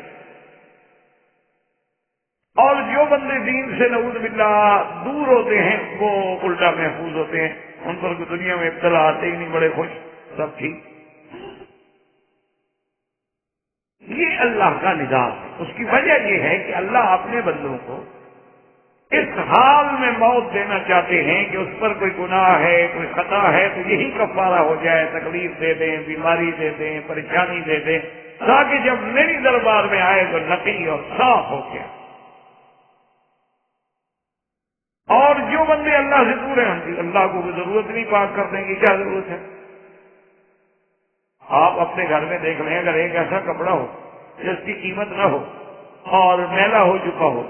اور جو بندے دین سے نعوذ باللہ دور ہوتے ہیں وہ الٹا محفوظ ہوتے ہیں، ان پر دنیا میں ابتلا آتے ہی نہیں، بڑے خوش، سب ٹھیک۔ یہ اللہ کا نظام ہے۔ اس کی وجہ یہ ہے کہ اللہ اپنے بندوں کو اس حال میں موت دینا چاہتے ہیں کہ اس پر کوئی گناہ ہے، کوئی خطا ہے تو یہی کفارہ ہو جائے، تکلیف دے دیں، بیماری دے دیں، پریشانی دے دیں، تاکہ جب میری دربار میں آئے تو نقی اور صاف ہو گیا۔ اور جو بندے اللہ سے دور ہیں اللہ کو ضرورت نہیں، پاک کرنے کی کیا ضرورت ہے؟ آپ اپنے گھر میں دیکھ لیں، اگر ایک ایسا کپڑا ہو جس کی قیمت نہ ہو اور میلا ہو چکا ہو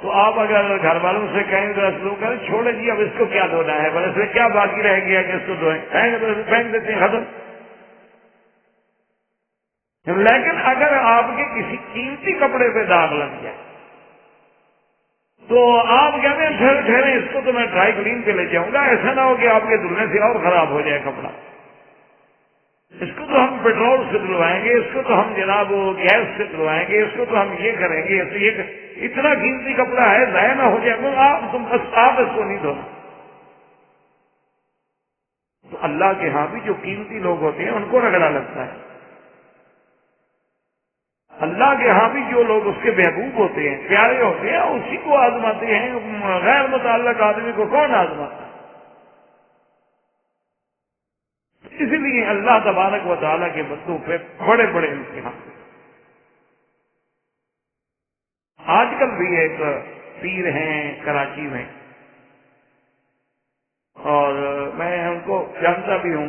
تو آپ اگر گھر والوں سے کہیں تو لوگ کہیں چھوڑے جی اب اس کو کیا دھونا ہے، بس اس میں کیا باقی رہ گیا کہ اس کو دھوئیں، کہیں گے تو پھینک دیتے ہیں، ختم۔ لیکن اگر آپ کے کسی قیمتی کپڑے پہ داغ لگ جائے تو آپ کہتے ہیں ٹھہرے اس کو تو میں ڈرائی کلین پہ لے جاؤں گا، ایسا نہ ہو کہ آپ کے دھلنے سے اور خراب ہو جائے کپڑا، اس کو تو ہم پیٹرول سے دھلوائیں گے، اس کو تو ہم جناب گیس سے دھلوائیں گے، اس کو تو ہم یہ کریں گے، اتنا قیمتی کپڑا ہے ضائع نہ ہو جائے، آپ اس کو نہیں دھونا۔ تو اللہ کے ہاں بھی جو قیمتی لوگ ہوتے ہیں ان کو رگڑا لگتا ہے، اللہ کے ہاں بھی جو لوگ اس کے محبوب ہوتے ہیں، پیارے ہوتے ہیں، اسی کو آزماتے ہیں۔ غیر متعلق آدمی کو کون آزماتا ہے؟ اسی لیے اللہ تبارک و تعالیٰ کے بندوں پہ بڑے بڑے امتحان۔ آج کل بھی ایک پیر ہیں کراچی میں، اور میں ان کو جانتا بھی ہوں،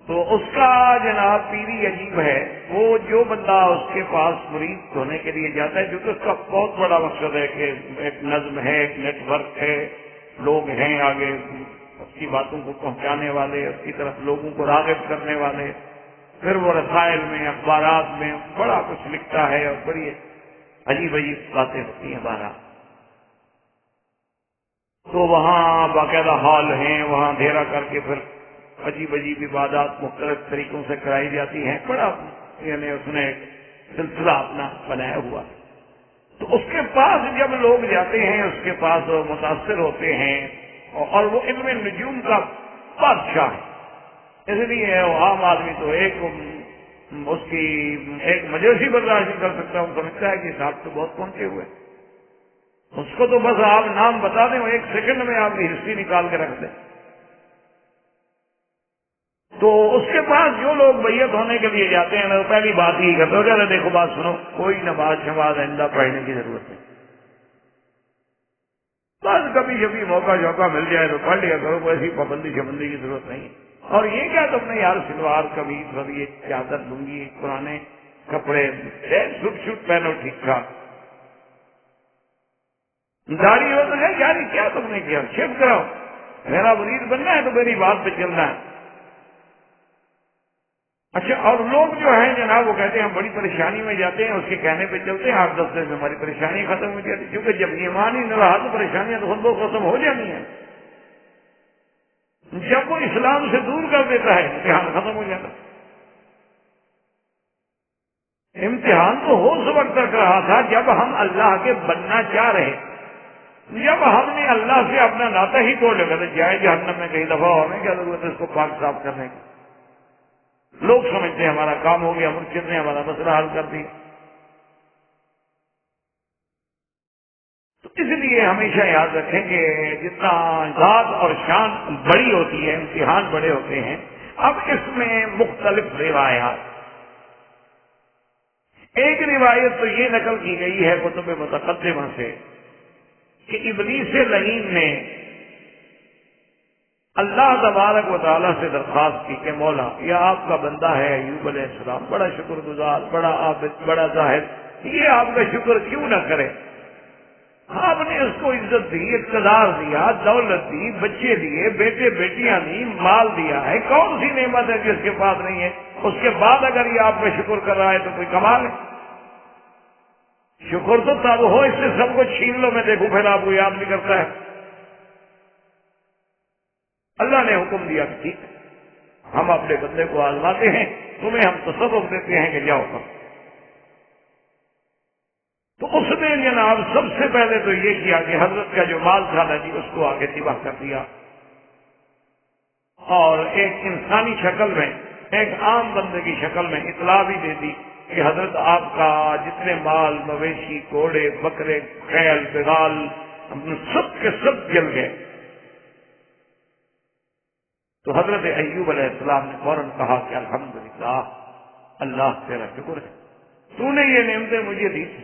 تو اس کا جناب پیری عجیب ہے۔ وہ جو بندہ اس کے پاس مرید ہونے کے لیے جاتا ہے، کیونکہ اس کا بہت بڑا مقصد ہے کہ ایک نظم ہے، ایک نیٹ ورک ہے، لوگ ہیں آگے اس کی باتوں کو پہنچانے والے، اس کی طرف لوگوں کو راغب کرنے والے، پھر وہ رسائل میں، اخبارات میں بڑا کچھ لکھتا ہے اور بڑی عجیب عجیب باتیں ہوتی ہیں بارہ۔ تو وہاں باقاعدہ ہال ہیں، وہاں اندھیرا کر کے پھر عجیب عجیب عبادات مختلف طریقوں سے کرائی جاتی ہیں، بڑا یعنی اس نے ایک سلسلہ اپنا بنایا ہوا۔ تو اس کے پاس جب لوگ جاتے ہیں، اس کے پاس متاثر ہوتے ہیں، اور وہ علم نجوم کا بادشاہ ہے، اس لیے عام آدمی تو اس کی ایک مجوسی برداشت نہیں کر سکتا، وہ سمجھتا ہے کہ صاحب تو بہت پہنچے ہوئے، اس کو تو بس آپ نام بتا دیں، وہ ایک سیکنڈ میں آپ کی ہسٹری نکال کے رکھ دیں۔ تو اس کے پاس جو لوگ بیعت ہونے کے لیے جاتے ہیں نا، پہلی بات ہی کرتے ہو کہ دیکھو بات سنو، کوئی نماز شماز آئندہ پڑھنے کی ضرورت نہیں، بس کبھی کبھی موقع مل جائے تو پڑھ لیا کرو، کوئی ایسی پابندی شبندی کی ضرورت نہیں۔ اور یہ کیا تم نے یار سلوار کبھی سب یہ چادر لنگی پرانے کپڑے سوٹ پہنو ٹھیک ٹھاک، داڑھی ہو تو ہے یار کیا تم نے کیا، شیو کراؤ، میرا مرید بننا ہے تو میری بات پہ چلنا ہے۔ اچھا، اور لوگ جو ہیں جناب وہ کہتے ہیں ہم بڑی پریشانی میں جاتے ہیں، اس کے کہنے پہ چلتے ہیں، 8-10 دن میں ہماری پریشانی ختم ہو جاتی، کیونکہ جب ایمان ہی نہ رہا تو پریشانیاں تو خود بخود ختم ہو جانی ہیں۔ جب وہ اسلام سے دور کر دیتا ہے امتحان ختم ہو جاتا۔ امتحان تو ہو اس وقت تک رہا تھا جب ہم اللہ کے بننا چاہ رہے، جب ہم نے اللہ سے اپنا ناطہ ہی توڑ لیا تو جائے جہنم میں کئی دفعہ ہونے کی ضرورت ہے اس کو پاک صاف کرنے کی۔ لوگ سمجھتے ہیں ہمارا کام ہو گیا، مرشد نے ہمارا مسئلہ حل کر دیا۔ تو اس لیے ہمیشہ یاد رکھیں کہ جتنا ذات اور شان بڑی ہوتی ہے امتحان بڑے ہوتے ہیں۔ اب اس میں مختلف روایات، ایک روایت تو یہ نقل کی گئی ہے کتب متقدمہ سے کہ ابلیس لعین نے اللہ تبارک و تعالیٰ سے درخواست کی کہ مولا یہ آپ کا بندہ ہے ایوب علیہ السلام، بڑا شکر گزار، بڑا عابد، بڑا زاہد، یہ آپ کا شکر کیوں نہ کرے؟ آپ نے اس کو عزت دی، اقتدار دیا، دولت دی، بچے دیے، بیٹے بیٹیاں دی، مال دیا ہے، کون سی نعمت ہے جس کے پاس نہیں ہے؟ اس کے بعد اگر یہ آپ کا شکر کر رہا ہے تو کوئی کمال ہے؟ شکر تو تب ہو اس سے سب کو چھین لو میں دیکھوں پھر آپ کو یاد نہیں کرتا ہے۔ اللہ نے حکم دیا کہ ٹھیک ہے ہم اپنے بندے کو آزماتے ہیں، تمہیں ہم تصرف دیتے ہیں کہ جاؤ کرو۔ تو اس نے جناب سب سے پہلے تو یہ کیا کہ حضرت کا جو مال تھا نا جی اس کو آگے تباہ کر دیا، اور ایک انسانی شکل میں، ایک عام بندے کی شکل میں اطلاع بھی دے دی کہ حضرت آپ کا جتنے مال، مویشی، گھوڑے، بکرے، خیل، بغال سب کے سب جل گئے۔ تو حضرت ایوب علیہ السلام نے فوراً کہا کہ الحمدللہ، اللہ تیرا شکر ہے، تو نے یہ نعمتیں مجھے دی تھی،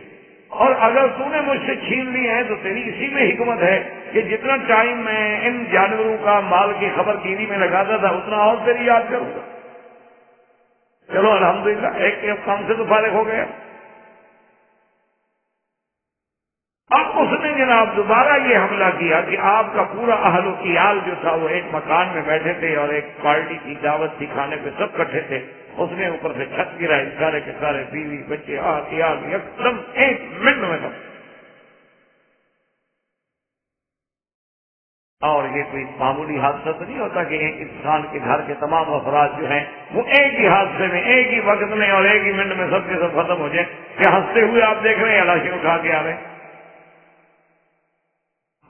اور اگر تو نے مجھ سے چھین لی ہیں تو تیری اسی میں حکمت ہے کہ جتنا ٹائم میں ان جانوروں کا مال کی خبر گیری میں لگاتا تھا اتنا اور تیری یاد کروں گا۔ چلو الحمدللہ ایک کام سے تو فارغ ہو گیا۔ اب اس نے جناب دوبارہ یہ حملہ کیا کہ آپ کا پورا اہل و عیال جو تھا وہ ایک مکان میں بیٹھے تھے اور ایک پارٹی کی دعوت تھی، کھانے پہ سب کٹھے تھے، اس نے اوپر سے چھت گرائی، سارے کے سارے بیوی بچے عیال ایک دم ایک منٹ میں سب۔ اور یہ کوئی معمولی حادثہ تو نہیں ہوتا کہ ایک انسان کے گھر کے تمام افراد جو ہیں وہ ایک ہی حادثے میں، ایک ہی وقت میں اور ایک ہی منٹ میں سب کے سب ختم ہو جائیں، کہ ہنستے ہوئے آپ دیکھ رہے ہیں لاشیں اٹھا کے آ رہے ہیں۔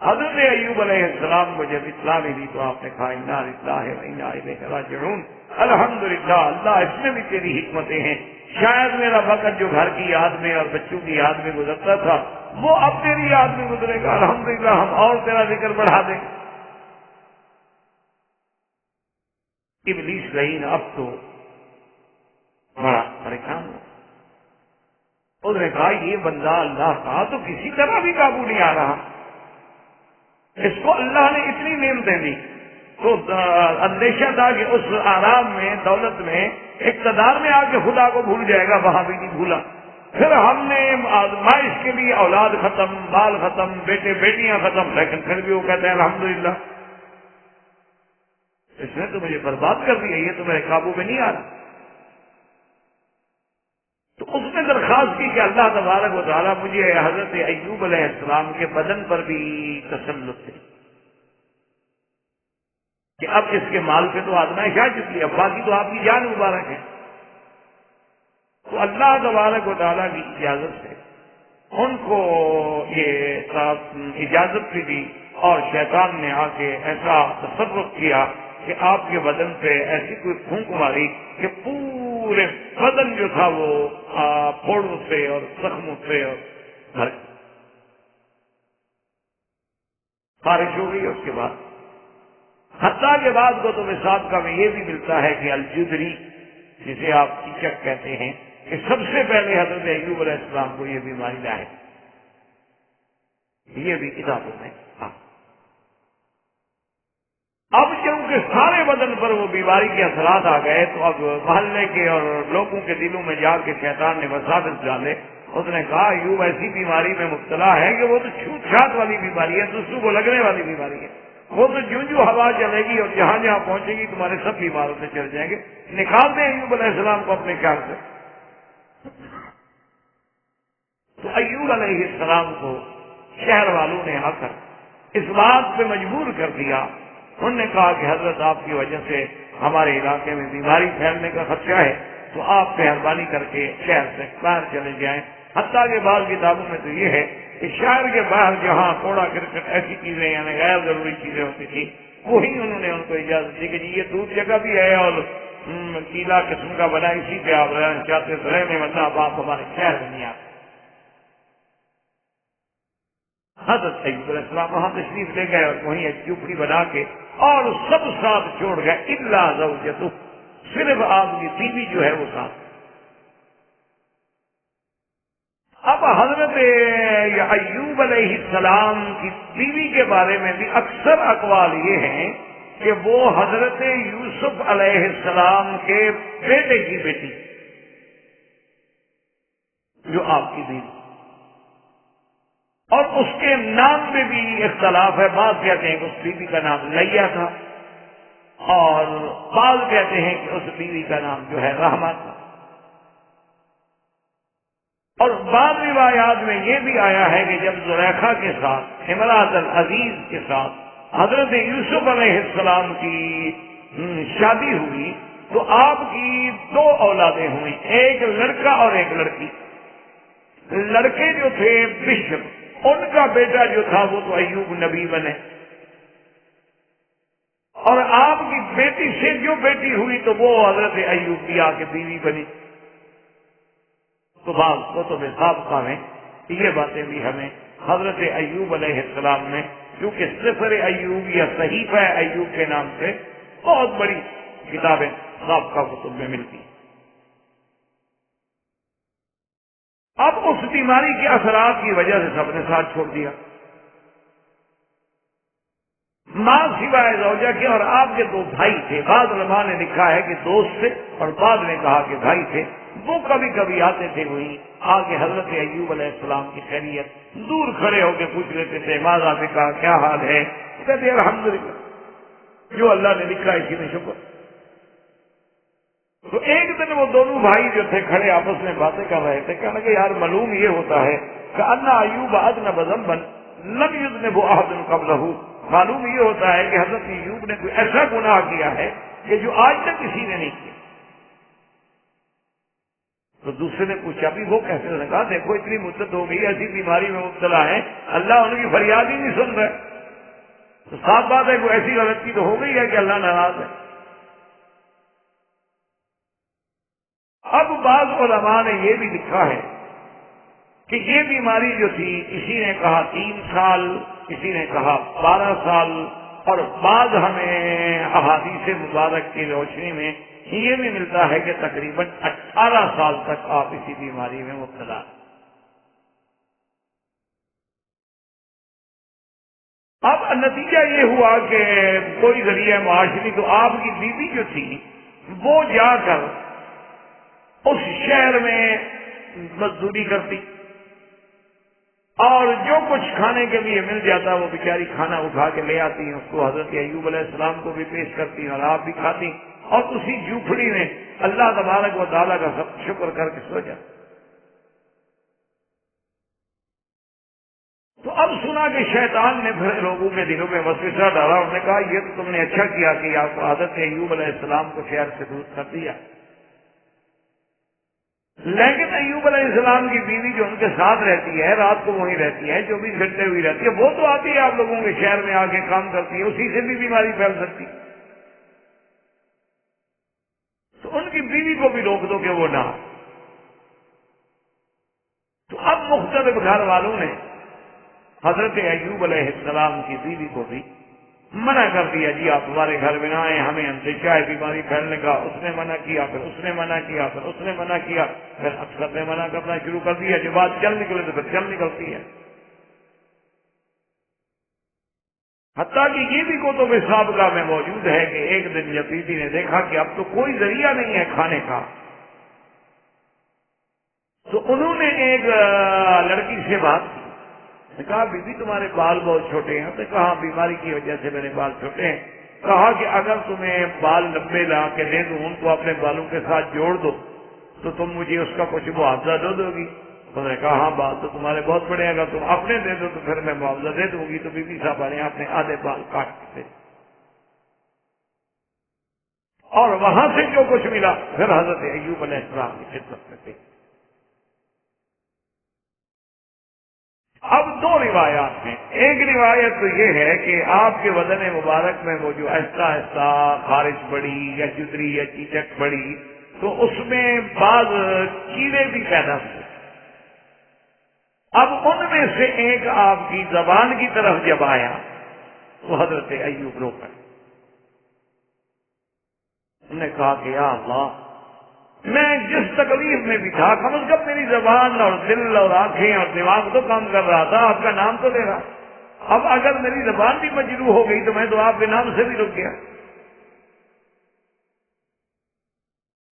حضرت ایوب علیہ السلام کو جب اطلاع ملی تو آپ نے کہا انا للہ و انا الیہ راجعون، الحمدللہ اللہ اس میں بھی تیری حکمتیں ہیں، شاید میرا وقت جو گھر کی یاد میں اور بچوں کی یاد میں گزرتا تھا وہ اب تیری یاد میں گزرے گا، الحمدللہ ہم اور تیرا ذکر بڑھا دیں گے۔ ابلیس لعین اب تو بڑا پریشان ہوا، اس نے کہا یہ بندہ اللہ کا تو کسی طرح بھی قابو نہیں آ رہا، اس کو اللہ نے اتنی نعمتیں دی، تو اندیشہ تھا کہ اس آرام میں، دولت میں، اقتدار میں آ کے خدا کو بھول جائے گا، وہاں بھی نہیں بھولا۔ پھر ہم نے آزمائش کے لیے اولاد ختم، مال ختم، بیٹے بیٹیاں ختم، لیکن پھر بھی وہ کہتے ہیں الحمدللہ اس نے تو مجھے برباد کر دیا، یہ تو میرے قابو میں نہیں آ رہا۔ تو اس نے درخواست کی کہ اللہ تبارک و تعالیٰ مجھے حضرت ایوب علیہ السلام کے بدن پر بھی تسلط دے، کہ اب اس کے مال پہ تو آزمائش آ چکی ہے، اب باقی تو آپ کی جان مبارک ہے۔ تو اللہ تبارک و تعالیٰ کی اجازت سے ان کو یہ اجازت بھی دی، اور شیطان نے آ کے ایسا تصرف کیا کہ آپ کے بدن پہ ایسی کوئی پھونک ماری کہ پورے بدن جو تھا وہ پھوڑوں سے اور زخموں سے اور خارج ہو گئی۔ اس کے بعد حتیٰ کے بعد کتب سابقہ میں یہ بھی ملتا ہے کہ الجدری جسے آپ چیچک کہتے ہیں کہ سب سے پہلے حضرت ایوب علیہ السلام کو یہ بیماری لاحق، یہ بھی کتابوں میں۔ اب چونکہ سارے بدن پر وہ بیماری کے اثرات آ گئے تو اب محلے کے اور لوگوں کے دلوں میں جا کے شیطان نے وساوس ڈالے۔ اس نے کہا ایوب ایسی بیماری میں مبتلا ہے کہ وہ تو چھوت چھات والی بیماری ہے، دوسروں کو لگنے والی بیماری ہے، وہ تو جو ہوا چلے گی اور جہاں جہاں پہنچے گی تمہارے سب بیماروں سے چل جائیں گے، نکال دیں ایوب علیہ السلام کو اپنے خیال سے۔ تو ایوب علیہ السلام کو شہر والوں نے آ کر اس بات پہ مجبور کر دیا، انہوں نے کہا کہ حضرت آپ کی وجہ سے ہمارے علاقے میں بیماری پھیلنے کا خدشہ ہے، تو آپ مہربانی کر کے شہر سے باہر چلے جائیں۔ حتیٰ کہ بعض کتابوں میں تو یہ ہے کہ شہر کے باہر جہاں کوڑا کرکٹ ایسی چیزیں یعنی غیر ضروری چیزیں ہوتی تھی وہی انہوں نے ان کو اجازت دی کہ جی یہ دور جگہ بھی ہے اور قلعہ قسم کا بنا، اسی پہ آپ رہنا چاہتے تو رہنے، ورنہ آپ ہمارے شہر میں نہیں آتے۔ حضرت ایوب علیہ السلام وہاں تشریف لے گئے اور وہیں ایک جھوپڑی بنا کے اور سب ساتھ چھوڑ گئے الا زوجتہ، صرف آپ کی بیوی جو ہے وہ ساتھ۔ اب حضرت ایوب علیہ السلام کی بیوی کے بارے میں بھی اکثر اقوال یہ ہیں کہ وہ حضرت یوسف علیہ السلام کے بیٹے کی بیٹی جو آپ کی بیوی، اور اس کے نام میں بھی اختلاف ہے، بعض کہتے ہیں کہ اس بیوی کا نام لیا تھا اور بعض کہتے ہیں کہ اس بیوی کا نام جو ہے رحمہ تھا، اور بعض روایات میں یہ بھی آیا ہے کہ جب زلیخا کے ساتھ امراۃ العزیز کے ساتھ حضرت یوسف علیہ السلام کی شادی ہوئی تو آپ کی دو اولادیں ہوئیں، ایک لڑکا اور ایک لڑکی۔ لڑکے جو تھے بشر، ان کا بیٹا جو تھا وہ تو ایوب نبی بنے، اور آپ کی بیٹی سے جو بیٹی ہوئی تو وہ حضرت ایوب کی آ کے بیوی بنی۔ تو بعض کتب سابقہ میں یہ باتیں بھی ہمیں حضرت ایوب علیہ السلام میں، کیونکہ سفر ایوب یا صحیفہ ایوب کے نام سے بہت بڑی کتابیں سابقہ کتب میں ملتی ہیں۔ اب اس بیماری کے اثرات کی وجہ سے سب نے ساتھ چھوڑ دیا، ماں سوائے زوجہ کے، اور آپ کے دو بھائی تھے، بعض علماء نے لکھا ہے کہ دوست تھے اور بعض نے کہا کہ بھائی تھے، وہ کبھی کبھی آتے تھے وہیں آگے حضرت ایوب علیہ السلام کی خیریت دور کھڑے ہو کے پوچھ لیتے تھے، ماذا نے کہا کیا حال ہے، کہتے الحمدللہ جو اللہ نے لکھا اسی میں شکر۔ تو ایک دن وہ دونوں بھائی جو تھے کھڑے آپس میں باتیں کر رہے تھے، کہنے لگے یار معلوم یہ ہوتا ہے کہ ان ایوب اذنب ذنبا لم یذنب احد قبلہ، معلوم یہ ہوتا ہے کہ حضرت ایوب نے کوئی ایسا گناہ کیا ہے کہ جو آج تک کسی نے نہیں کیا۔ تو دوسرے نے پوچھا بھی وہ کیسے؟ نے کہا دیکھو اتنی مدت ہو گئی ایسی بیماری میں مبتلا ہے، اللہ ان کی فریاد ہی نہیں سن رہا، تو صاف بات ہے کوئی ایسی غلطی تو ہو گئی ہے کہ اللہ ناراض ہے۔ اب بعض علماء نے یہ بھی لکھا ہے کہ یہ بیماری جو تھی، کسی نے کہا 3 سال، کسی نے کہا 12 سال، اور بعض ہمیں احادیث مبارک کی روشنی میں یہ بھی ملتا ہے کہ تقریباً 18 سال تک آپ اسی بیماری میں مبتلا۔ اب نتیجہ یہ ہوا کہ کوئی ذریعہ معاشی تو آپ کی بیوی جو تھی وہ جا کر اس شہر میں مزدوری کرتی اور جو کچھ کھانے کے لیے مل جاتا وہ بیچاری کھانا اٹھا کے لے آتی ہیں، اس کو حضرت ایوب علیہ السلام کو بھی پیش کرتی اور آپ بھی کھاتی، اور اسی جھوپڑی میں اللہ تبارک و تعالیٰ کا سب شکر کر کے سو جاتی۔ تو اب سنا کہ شیطان نے پھر لوگوں کے دلوں میں وسوسہ ڈالا، انہوں نے کہا یہ تو تم نے اچھا کیا کہ آپ کو حضرت ایوب علیہ السلام کو شہر سے دور کر دیا، لیکن ایوب علیہ السلام کی بیوی جو ان کے ساتھ رہتی ہے، رات کو وہیں رہتی ہے، 24 گھنٹے ہوئی رہتی ہے، وہ تو آتی ہے آپ لوگوں کے شہر میں آ کے کام کرتی ہے، اسی سے بھی بیماری پھیل سکتی، تو ان کی بیوی کو بھی روک دو کہ وہ نہ۔ تو اب مختلف گھر والوں نے حضرت ایوب علیہ السلام کی بیوی کو بھی منع کر دیا جی آپ ہمارے گھر میں نہ آئیں، ہمیں ہم سے کیا ہے بیماری پھیلنے کا. اس نے منع کیا، پھر اس نے منع کیا، پھر اس نے منع کیا، پھر اکثر نے منع کرنا شروع کر دیا. جو بات چل نکلے تو پھر چل نکلتی ہے. حتیٰ کہ یہ بھی کتب سابقہ میں موجود ہے کہ ایک دن یزیدی نے دیکھا کہ اب تو کوئی ذریعہ نہیں ہے کھانے کا، تو انہوں نے ایک لڑکی سے بات کی. کہا بی بی تمہارے بال بہت چھوٹے ہیں. تو کہا بیماری کی وجہ سے میرے بال چھوٹے ہیں. کہا کہ اگر تمہیں بال لمبے لا کے دے دوں، ان کو اپنے بالوں کے ساتھ جوڑ دو تو تم مجھے اس کا کچھ معاوضہ دو گی. انہوں نے کہا ہاں بال تو تمہارے بہت بڑے ہیں، اگر تم اپنے دے دو تو پھر میں معاوضہ دے دوں گی. تو بی بی صاحبہ نے اپنے آدھے بال کاٹ دیے اور وہاں سے جو کچھ ملا پھر حضرت ایوب علیہ السلام کی خدمت میں تھے. اب دو روایات ہیں. ایک روایت تو یہ ہے کہ آپ کے بدن مبارک میں وہ جو آہستہ آہستہ خارش بڑی یا چتری یا چیچک بڑی تو اس میں بعض کیڑے بھی پیدا ہوئے. اب ان میں سے ایک آپ کی زبان کی طرف جب آیا تو حضرت ایوب رو پڑے. انہوں نے کہا کہ یا اللہ، میں جس تکلیف میں بھی تھا کم از کم میری زبان اور دل اور آنکھیں اور دماغ تو کام کر رہا تھا، آپ کا نام تو لے رہا. اب اگر میری زبان بھی مجروح ہو گئی تو میں تو آپ کے نام سے بھی رک گیا.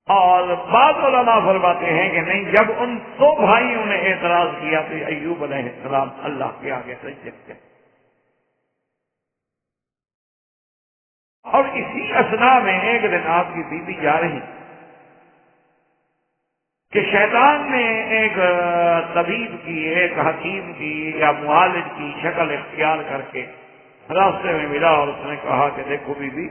اور بعض علماء فرماتے ہیں کہ نہیں، جب ان دو بھائیوں نے اعتراض کیا تو ایوب علیہ السلام اللہ کے آگے سجدے کیا. اور اسی اثناء میں ایک دن آپ کی بیوی جا رہی کہ شیطان نے ایک طبیب کی، ایک حکیم کی یا معالج کی شکل اختیار کر کے راستے میں ملا اور اس نے کہا کہ دیکھو بی بی،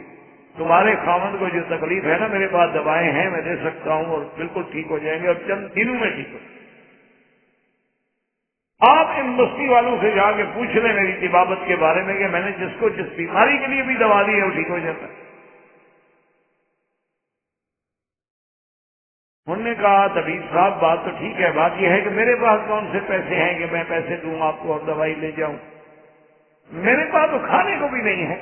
تمہارے خاوند کو جو تکلیف ہے نا، میرے پاس دوائیں ہیں، میں دے سکتا ہوں اور بالکل ٹھیک ہو جائیں گے اور چند دنوں میں ٹھیک ہو. آپ ان بستی والوں سے جا کے پوچھ لیں میری طبابت کے بارے میں کہ میں نے جس کو جس بیماری کے لیے بھی دوا دی ہے وہ ٹھیک ہو جاتا ہے. انہوں نے کہا طبیب صاحب بات تو ٹھیک ہے، بات یہ ہے کہ میرے پاس کون سے پیسے ہیں کہ میں پیسے دوں آپ کو اور دوائی لے جاؤں. میرے پاس تو کھانے کو بھی نہیں ہے.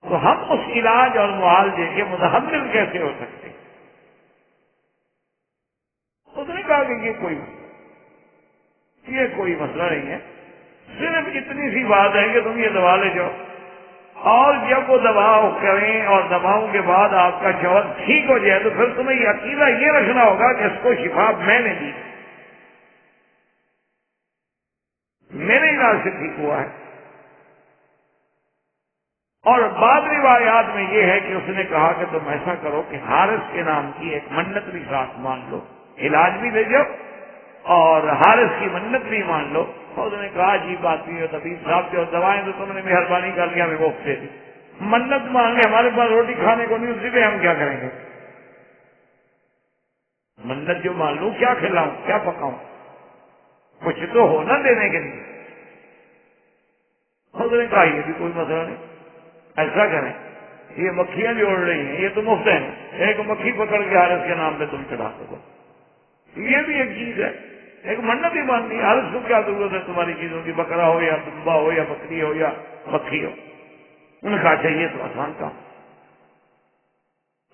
تو ہم اس علاج اور معالجے کے متحمل کیسے ہو سکتے؟ اس نے کہا کہ یہ کوئی مسئلہ نہیں ہے، صرف اتنی سی بات ہے کہ تم یہ دوا لے جاؤ اور جب وہ دوا کریں اور دواؤں کے بعد آپ کا شوہر ٹھیک ہو جائے تو پھر تمہیں یہ عقیدہ یہ رکھنا ہوگا کہ اس کو شفا میں نے دی، میرے علاج سے ٹھیک ہوا ہے. اور بعض روایات میں یہ ہے کہ اس نے کہا کہ تم ایسا کرو کہ حارث کے نام کی ایک منت بھی ساتھ مان لو، علاج بھی لے جاؤ اور حارث کی منت بھی مان لو. اور اس نے کہا عجیب بات نہیں ہے طبیب صاحب، جو دوائیں تو تم نے مہربانی کر کے ہمیں مفت دے دی، منت مان لے ہمارے پاس روٹی کھانے کو نہیں، اسی پہ ہم کیا کریں گے؟ منت جو مان لوں کیا کھلاؤں کیا پکاؤں، کچھ تو ہونا دینے کے لیے. اس نے کہا یہ بھی کوئی مسئلہ نہیں، ایسا کریں یہ مکھیاں جوڑ رہی ہیں، یہ تو مفت ہے، ایک مکھی پکڑ کے حارث کے نام پہ تم چڑھا سکو، یہ بھی ایک چیز ہے. ایک منت ہی ماننی، حارث کو کیا ضرورت ہے تمہاری چیزوں کی، بکرا ہو یا دمبا ہو یا بکری ہو یا مکھی ہو. انہوں نے کہا چاہیے تو آسان کام.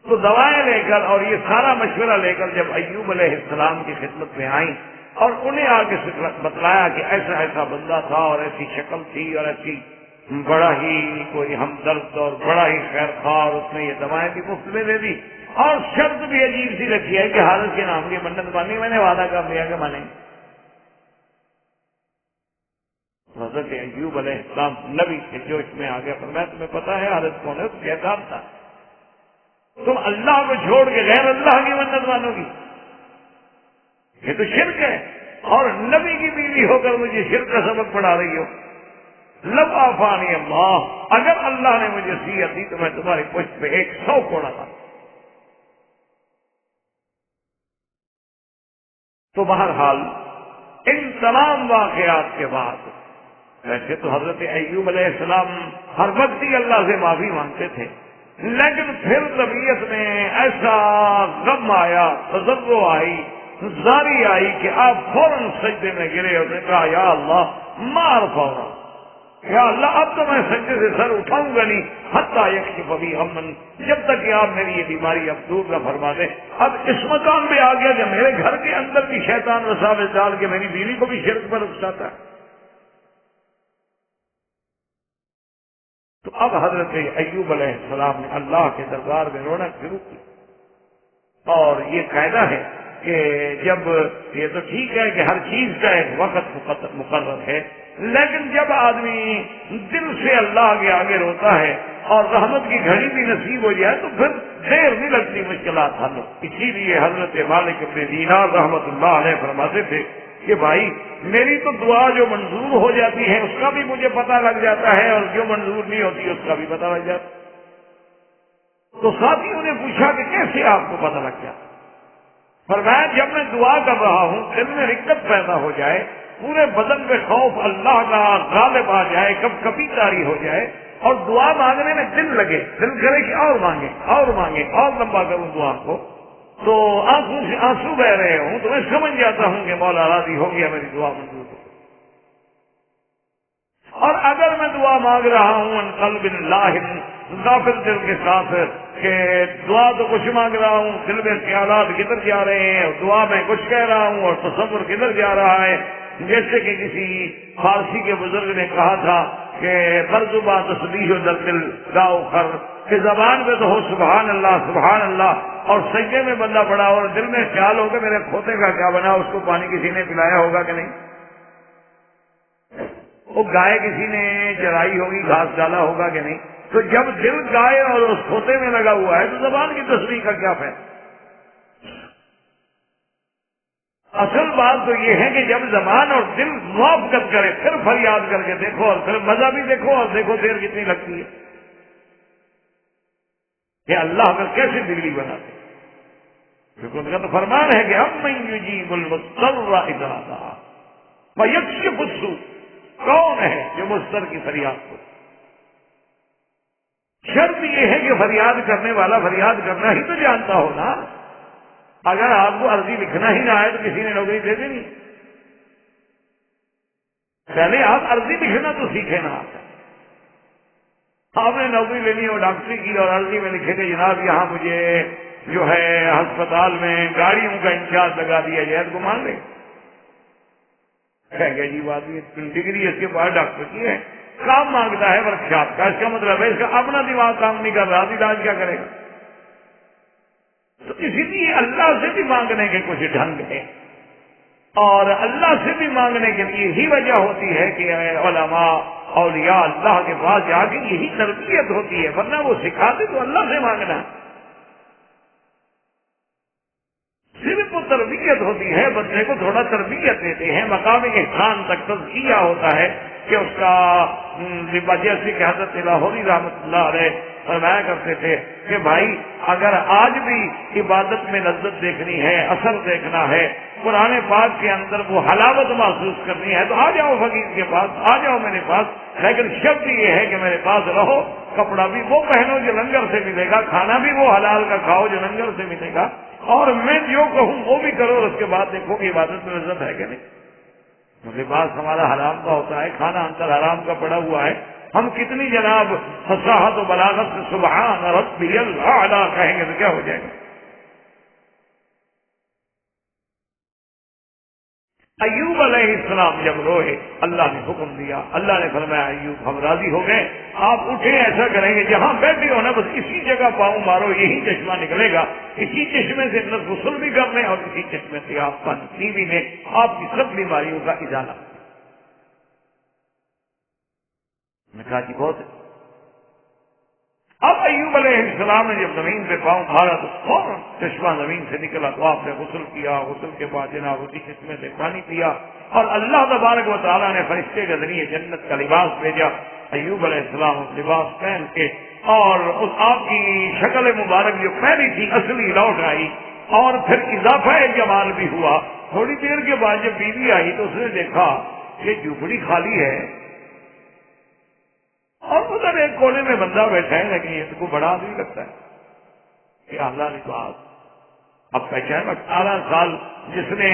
تو دوائیں لے کر اور یہ سارا مشورہ لے کر جب ایوب علیہ السلام کی خدمت میں آئیں اور انہیں آگے بتلایا کہ ایسا ایسا بندہ تھا اور ایسی شکل تھی اور ایسی بڑا ہی کوئی ہمدرد اور بڑا ہی خیر خواہ، اور اس نے یہ دوائیں بھی مفت میں دے دی اور شرط بھی عجیب سی رکھی ہے کہ حارث کے نام کی منت مانی، میں نے وعدہ کر دیا کہ مانیں. حضرت ایوب علیہ السلام نبی کے جوش میں آ گیا. فرمایا تمہیں پتا ہے حارث کون ہے؟ تو کہتا تھا تم اللہ کو چھوڑ کے غیر اللہ کی منت مانو گی، یہ تو شرک ہے، اور نبی کی بیوی ہو کر مجھے شرک کا سبق پڑھا رہی ہو. لو آفانی اللہ، اگر اللہ نے مجھے صحت دی تو میں تمہاری پشت پہ 100 کوڑا تھا. تو بہرحال ان تمام واقعات کے بعد ویسے تو حضرت ایوب علیہ السلام ہر وقت ہی اللہ سے معافی مانگتے تھے، لیکن پھر طبیعت میں ایسا غم آیا، تضرع آئی، زاری آئی کہ آپ فوراً سجدے میں گرے اور نے کہا یا اللہ مار فورا، یا اللہ اب تو میں سجدے سے سر اٹھاؤں گا نہیں حتی یکشف بی غمن، جب تک کہ آپ میری یہ بیماری اب دور نہ فرما دیں۔ اب اس مقام پہ آ گیا کہ میرے گھر کے اندر بھی شیطان وساوس ڈال کے میری بیوی کو بھی شرک پر اکساتا ہے۔ تو اب حضرت ایوب علیہ السلام نے اللہ کے دربار میں رونا شروع کی، اور یہ قاعدہ ہے کہ جب یہ تو ٹھیک ہے کہ ہر چیز کا ایک وقت مقرر ہے، لیکن جب آدمی دل سے اللہ کے آگے روتا ہے اور رحمت کی گھڑی بھی نصیب ہو جائے تو پھر دیر نہیں لگتی مشکلات حل۔ اسی لیے حضرت مالک بن دینار رحمت اللہ علیہ فرماتے تھے کہ بھائی میری تو دعا جو منظور ہو جاتی ہے اس کا بھی مجھے پتہ لگ جاتا ہے، اور جو منظور نہیں ہوتی اس کا بھی پتہ لگ جاتا ہے۔ تو ساتھیوں نے پوچھا کہ کیسے آپ کو پتہ لگ جاتا؟ فرمایا جب میں دعا کر رہا ہوں دل میں رکت پیدا ہو جائے، پورے بدن میں خوف اللہ کا غالب آ جائے، کبھی طاری ہو جائے، اور دعا مانگنے میں دل لگے، دل کرے کہ اور مانگے اور مانگے اور لمبا کروں دعا کو، تو آنکھوں سے آنسو بہ رہے ہوں تو میں سمجھ جاتا ہوں کہ مولا راضی ہو گیا، میری دعا منظور ہو۔ اور اگر میں دعا مانگ رہا ہوں ان قلب لاہن، غافل دل کے ساتھ کہ دعا تو کچھ مانگ رہا ہوں، دل میں خیالات کدھر جا رہے ہیں، اور دعا میں کچھ کہہ رہا ہوں اور تصور کدھر جا رہا ہے، جیسے کہ کسی فارسی کے بزرگ نے کہا تھا کہ برزبا تسبیح و در دل گاؤ خر، کہ زبان پہ تو ہو سبحان اللہ، اور سجدے میں بندہ پڑا اور دل میں خیال ہو کہ میرے کھوتے کا کیا بنا، اس کو پانی کسی نے پلایا ہوگا کہ نہیں، وہ گائے کسی نے چرائی ہوگی، گھاس ڈالا ہوگا کہ نہیں۔ تو جب دل گائے اور اس کھوتے میں لگا ہوا ہے تو زبان کی تسبیح کا کیا فائدہ؟ اصل بات تو یہ ہے کہ جب زبان اور دل موافقت کرے پھر فریاد کر کے دیکھو، اور پھر مزہ بھی دیکھو، اور دیکھو دیر کتنی لگتی ہے کہ اللہ کا کیسے بجلی بناتے، کیونکہ ان کا تو فرمان ہے کہ امن یجیب المضطر اذا دعا ویکشف السوء، کون ہے جو مضطر کی فریاد کو؟ شرط یہ ہے کہ فریاد کرنے والا فریاد کرنا ہی تو جانتا ہو نا۔ اگر آپ کو عرضی لکھنا ہی نہ آئے تو کسی نے نوکری دے دینی، پہلے آپ عرضی لکھنا تو سیکھے نا۔ آپ نے نوکری لینی ہو ڈاکٹری کی اور عرضی میں لکھے کہ جناب یہاں مجھے جو ہے ہسپتال میں گاڑیوں کا انچارج لگا دیا جائے، تو مان لیں گے جی بات یہ ڈگری اس کے بعد ڈاکٹر کی ہے، کام مانگتا ہے ورکشاپ کا، اس کا مطلب ہے اس کا اپنا دماغ کام نہیں کر رہا، علاج کیا کرے گا؟ تو اسی لیے اللہ سے بھی مانگنے کے کچھ ڈھنگ ہے، اور اللہ سے بھی مانگنے کے لیے ہی وجہ ہوتی ہے کہ علماء اولیاء اللہ کے پاس جا کے یہی تربیت ہوتی ہے، ورنہ وہ سکھاتے تو اللہ سے مانگنا، صرف وہ تربیت ہوتی ہے، بندے کو تھوڑا تربیت دیتے ہیں، مقام احسان تک تزکیہ ہوتا ہے کہ اس کا جیسے کہ حضرت لاہوری رحمۃ اللہ علیہ فرمایا کرتے تھے کہ بھائی اگر آج بھی عبادت میں لذت دیکھنی ہے، اثر دیکھنا ہے، قرآن پاک کے اندر وہ حلاوت محسوس کرنی ہے تو آ جاؤ فقیر کے پاس، آ جاؤ میرے پاس، لیکن شرط یہ ہے کہ میرے پاس رہو، کپڑا بھی وہ پہنو جو لنگر سے ملے گا، کھانا بھی وہ حلال کا کھاؤ جو لنگر سے ملے گا، اور میں جو کہوں وہ بھی کرو، اس کے بعد دیکھو کہ عبادت میں لذت ہے کہ نہیں۔ لباس ہمارا حرام کا ہوتا ہے، کھانا اندر حرام کا پڑا ہوا ہے، ہم کتنی جناب فصاحت و بلاغت سے سبحان ربی الاعلی کہیں گے تو کیا ہو جائے گا؟ ایوب علیہ السلام جب روئے اللہ نے حکم دیا، اللہ نے فرمایا ایوب ہم راضی ہو گئے، آپ اٹھیں ایسا کریں گے جہاں بیٹھے ہو نا بس اسی جگہ پاؤں مارو، یہی چشمہ نکلے گا، اسی چشمے سے غسل بھی کر لیں اور اسی چشمے سے آپ کا ٹی وی نے آپ کی سب بیماریوں کا ازالہ۔ میں کہا جی بہت ہے۔ اب ایوب علیہ السلام نے جب زمین پہ پاؤں مارا تو فوراً چشمہ زمین سے نکلا، تو آپ نے غسل کیا، غسل کے بعد جناب اسی چشمے سے پانی پیا، اور اللہ تبارک و تعالیٰ نے فرشتے کے ذریعے جنت کا لباس بھیجا، ایوب علیہ السلام اس لباس پہن کے اور اس آپ کی شکل مبارک جو پہلی تھی اصلی لوٹ آئی، اور پھر اضافہ جمال بھی ہوا۔ تھوڑی دیر کے بعد جب بیوی آئی تو اس نے دیکھا کہ جھوپڑی خالی ہے اور ادھر ایک کونے میں بندہ بیٹھا ہے، لیکن یہ کو بڑا آدمی لگتا ہے کہ اللہ لباس، اب پہچان 18 سال جس نے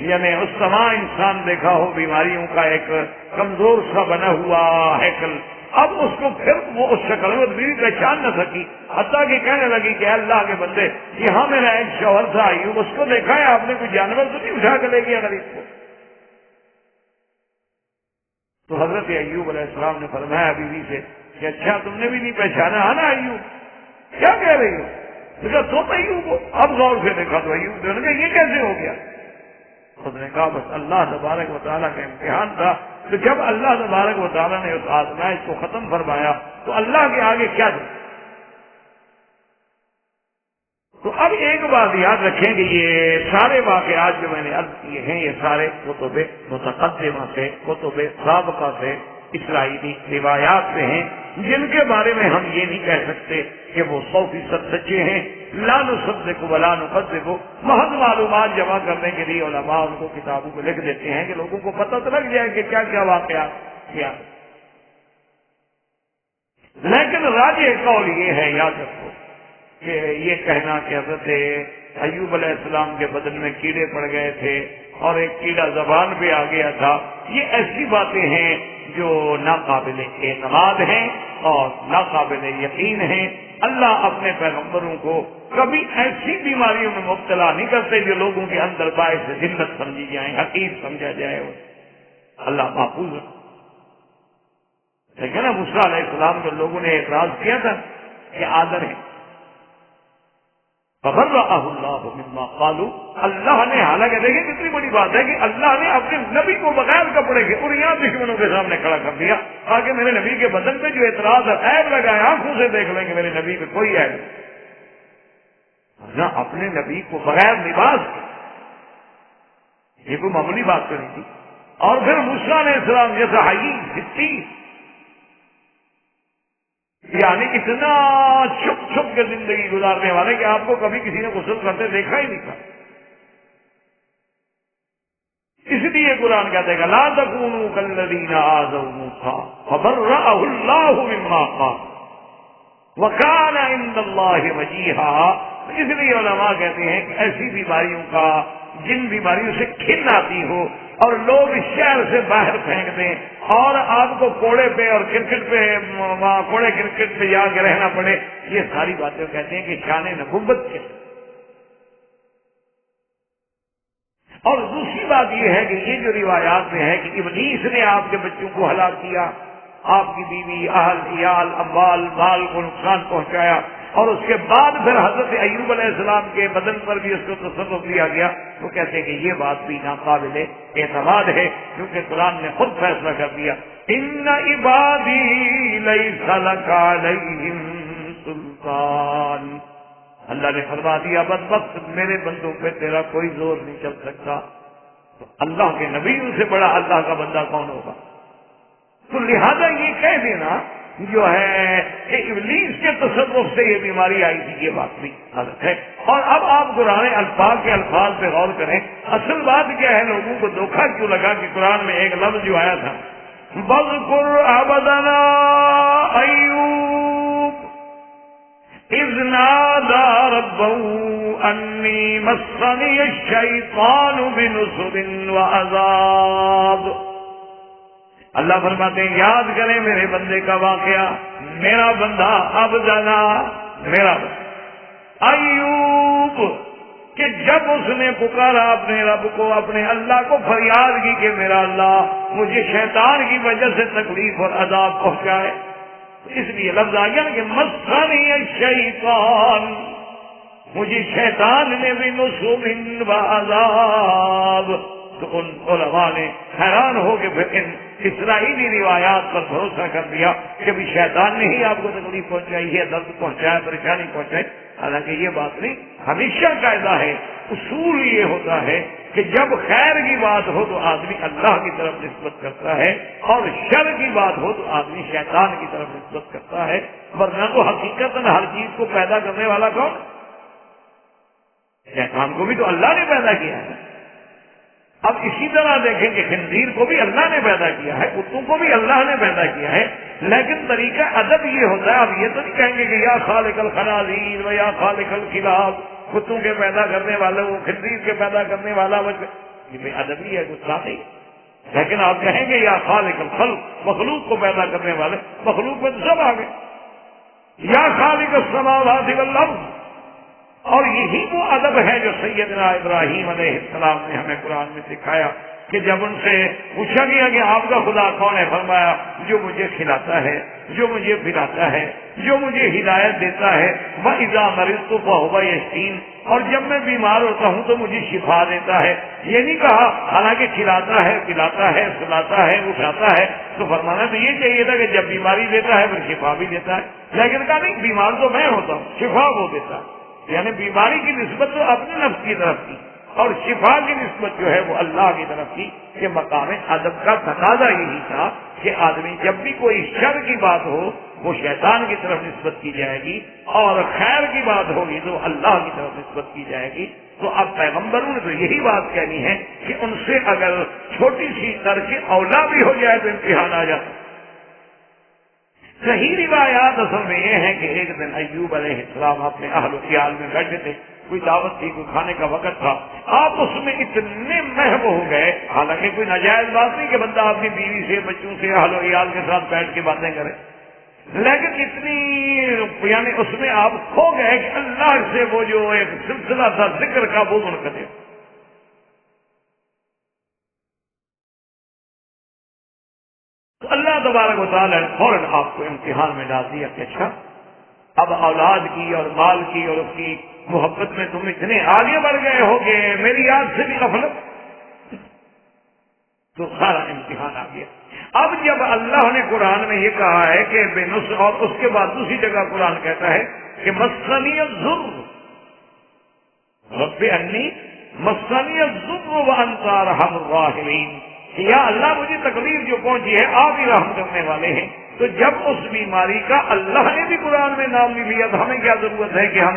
یعنی اس سما انسان دیکھا ہو بیماریوں کا ایک کمزور سا بنا ہوا ہیکل، اب اس کو پھر وہ اس شکل میں بیوی پہچان نہ سکی، حتیٰ کہ کہنے لگی کہ اللہ کے بندے یہاں میرا ایک شوہر تھا ایوب، اس کو دیکھا ہے آپ نے، کوئی جانور تو نہیں اٹھا کے لے گیا غریب کو؟ تو حضرت ایوب علیہ السلام نے فرمایا بیوی سے کہ اچھا تم نے بھی نہیں پہچانا ہے نا ایوب، کیا کہہ رہی ہو؟ تو ایوب ہو؟ اب غور سے دیکھا تو ایوب نے کہا یہ کیسے ہو گیا؟ خود نے کہا بس اللہ تبارک و تعالیٰ کا امتحان تھا، تو جب اللہ تبارک و تعالیٰ نے اس آزمائش کو ختم فرمایا تو اللہ کے آگے کیا دے؟ تو اب ایک بات یاد رکھیں کہ یہ سارے واقعات جو میں نے عرض کیے ہیں یہ سارے کتب متقدمہ سے، کتب سابقہ سے، اسرائیلی روایات سے ہیں، جن کے بارے میں ہم یہ نہیں کہہ سکتے کہ وہ 100% سچے ہیں۔ لا نصدق ولا نکذب، محض معلومات جمع کرنے کے لیے علماء ان کو کتابوں کو لکھ دیتے ہیں کہ لوگوں کو پتہ تو لگ جائے کہ کیا کیا واقعات کیا۔ لیکن راجح قول یہ ہے، یاد رکھو، کہ یہ کہنا کہ حضرت ایوب علیہ السلام کے بدن میں کیڑے پڑ گئے تھے اور ایک کیڑا زبان پہ آ گیا تھا، یہ ایسی باتیں ہیں جو ناقابل اعتماد ہیں اور ناقابل یقین ہیں۔ اللہ اپنے پیغمبروں کو کبھی ایسی بیماریوں میں مبتلا نہیں کرتے جو لوگوں کے اندر باعث ذلت سمجھی جائیں، حقیر سمجھا جائے، اللہ محفوظ ہے۔ لیکن موسیٰ علیہ السلام جو لوگوں نے اعتراض کیا تھا کہ آدر ہے، فبرأہ اللہ مما قالوا، اللہ نے، حالانکہ دیکھیں کتنی بڑی بات ہے کہ اللہ نے اپنے نبی کو بغیر کپڑے کے اور یہاں دشمنوں کے سامنے کھڑا کر دیا تاکہ میرے نبی کے بدن پہ جو اعتراض ہے عیب لگائے، آنکھوں سے دیکھ لیں گے میرے نبی پہ کوئی عیب نہ، اپنے نبی کو بغیر لباس کے، یہ کوئی معمولی بات کرنی تھی۔ اور پھر موسیٰ علیہ السلام جیسا حیی صدیق، یعنی اتنا چھپ چھپ کے زندگی گزارنے والے کہ آپ کو کبھی کسی نے غسل کرتے دیکھا ہی نہیں تھا۔ اس لیے قرآن کہتے ہیں لا تکونوا کالذین آذوا موسیٰ فبرأہ اللہ مما قالوا وکان عند اللہ وجیہا۔ اس لیے علماء کہتے ہیں کہ ایسی بیماریوں کا، جن بیماریوں سے کھن آتی ہو اور لوگ اس شہر سے باہر پھینک دیں اور آپ کو کوڑے پہ اور کرکٹ پہ، کوڑے کرکٹ پہ جا کے رہنا پڑے، یہ ساری باتیں کہتے ہیں کہ شان نبوت کے۔ اور دوسری بات یہ ہے کہ یہ جو روایات میں ہے کہ ابلیس نے آپ کے بچوں کو ہلاک کیا، آپ کی بیوی، اہل، عیال، اموال، مال کو نقصان پہنچایا، اور اس کے بعد پھر حضرت ایوب علیہ السلام کے بدن پر بھی اس کو تصرف دیا گیا، تو کہتے ہیں کہ یہ بات بھی ناقابل اعتماد ہے، کیونکہ قرآن نے خود فیصلہ کر دیا ان عبادی لیس لک علیہم سلطان۔ اللہ نے فرما دیا بدبخت میرے بندوں پہ تیرا کوئی زور نہیں چل سکتا۔ تو اللہ کے نبیوں سے بڑا اللہ کا بندہ کون ہوگا؟ تو لہذا یہ کہہ دینا جو ہے کہ ابلیس کے تصرف سے یہ بیماری آئی تھی، یہ بات بھی غلط ہے۔ اور اب آپ قرآن الفاظ کے الفاظ پہ غور کریں، اصل بات کیا ہے، لوگوں کو دھوکہ کیوں لگا کہ قرآن میں ایک لفظ جو آیا تھا وَاذْكُرْ عَبْدَنَا أَيُّوبَ إِذْ نَادَىٰ رَبَّهُ أَنِّي مَسَّنِيَ الشَّيْطَانُ بِنُصْبٍ وَعَذَابٍ۔ اللہ فرماتے ہیں یاد کریں میرے بندے کا واقعہ، میرا بندہ عبدنا، میرا بندہ ایوب، کہ جب اس نے پکارا اپنے رب کو، اپنے اللہ کو فریاد کی کہ میرا اللہ مجھے شیطان کی وجہ سے تکلیف اور عذاب پہنچائے، اس لیے لفظ آ گیا کہ مسنی الشیطان، مجھے شیطان نے بھی نصب و عذاب۔ تو ان علماء نے حیران ہو کے پھر ان اسرائیلی روایات پر بھروسہ کر دیا کہ بھی شیطان نے ہی آپ کو تکلیف پہنچائی ہے، درد پہنچایا، پریشانی پہنچائی۔ حالانکہ یہ بات نہیں، ہمیشہ قاعدہ ہے، اصول یہ ہوتا ہے کہ جب خیر کی بات ہو تو آدمی اللہ کی طرف نسبت کرتا ہے، اور شر کی بات ہو تو آدمی شیطان کی طرف نسبت کرتا ہے، ورنہ تو حقیقت ہر چیز کو پیدا کرنے والا کون؟ شیطان کو بھی تو اللہ نے پیدا کیا ہے۔ اب اسی طرح دیکھیں کہ خنزیر کو بھی اللہ نے پیدا کیا ہے، کتوں کو بھی اللہ نے پیدا کیا ہے، لیکن طریقہ ادب یہ ہوتا ہے. اب یہ تو نہیں کہیں گے کہ یا خالق الخنازیر و یا خالق الکلاب، کتوں کے پیدا کرنے والے وہ، خنزیر کے پیدا کرنے والا وہ، یہ بھی ادبی ہے، کچھ نہیں. لیکن آپ کہیں گے یا خالق الخلق، مخلوق کو پیدا کرنے والے، مخلوق میں تو سب آ گئے. یا خالق السماوات والارض، اور یہی وہ ادب ہے جو سیدنا ابراہیم علیہ السلام نے ہمیں قرآن میں سکھایا کہ جب ان سے پوچھا گیا کہ آپ کا خدا کون ہے، فرمایا جو مجھے کھلاتا ہے، جو مجھے پلاتا ہے، جو مجھے ہدایت دیتا ہے. وَإِذَا مَرِضْتُ فَهُوَ يَشْفِينِ، اور جب میں بیمار ہوتا ہوں تو مجھے شفا دیتا ہے. یہ نہیں کہا حالانکہ کھلاتا ہے، پلاتا ہے، سلاتا ہے، اٹھاتا ہے، تو فرمانا تو یہ چاہیے تھا کہ جب بیماری دیتا ہے پھر شفا بھی دیتا ہے. لیکن کہا نہیں، بیمار تو میں ہوتا ہوں، شفا وہ دیتا ہے. یعنی بیماری کی نسبت تو اپنے نفس کی طرف کی، اور شفا کی نسبت جو ہے وہ اللہ کی طرف کی. کہ مقام ادب کا تقاضا یہی تھا کہ آدمی جب بھی کوئی شر کی بات ہو وہ شیطان کی طرف نسبت کی جائے گی، اور خیر کی بات ہوگی تو اللہ کی طرف نسبت کی جائے گی. تو اب پیغمبروں نے تو یہی بات کہنی ہے کہ ان سے اگر چھوٹی سی ترک اولا بھی ہو جائے تو امتحان آ جاتا. صحیح روایات اصل میں یہ ہے کہ ایک دن ایوب علیہ السلام اپنے اہل و عیال میں بیٹھے تھے، کوئی دعوت تھی، کوئی کھانے کا وقت تھا. آپ اس میں اتنے محو ہو گئے، حالانکہ کوئی ناجائز بات نہیں کہ بندہ اپنی بیوی سے، بچوں سے، اہل و عیال کے ساتھ بیٹھ کے باتیں کرے، لیکن اتنی یعنی اس میں آپ کھو گئے کہ اللہ سے وہ جو ایک سلسلہ تھا ذکر کا وہ منقطع. تو اللہ تبارک و تعالیٰ نے فوراً آپ کو امتحان میں ڈال دیا کہ اچھا اب اولاد کی اور مال کی اور اس کی محبت میں تم اتنے آگے بڑھ گئے ہو کہ میری یاد سے بھی غفلت. تو سارا امتحان آ گیا. اب جب اللہ نے قرآن میں یہ کہا ہے کہ بے نصر، اور اس کے بعد دوسری جگہ قرآن کہتا ہے کہ مسنی الضر رب انی مسنی الضر وانت ارحم الراحمین، یا اللہ مجھے تکلیف جو پہنچی ہے آپ ہی رحم کرنے والے ہیں. تو جب اس بیماری کا اللہ نے بھی قرآن میں نام نہیں لیا تو ہمیں کیا ضرورت ہے کہ ہم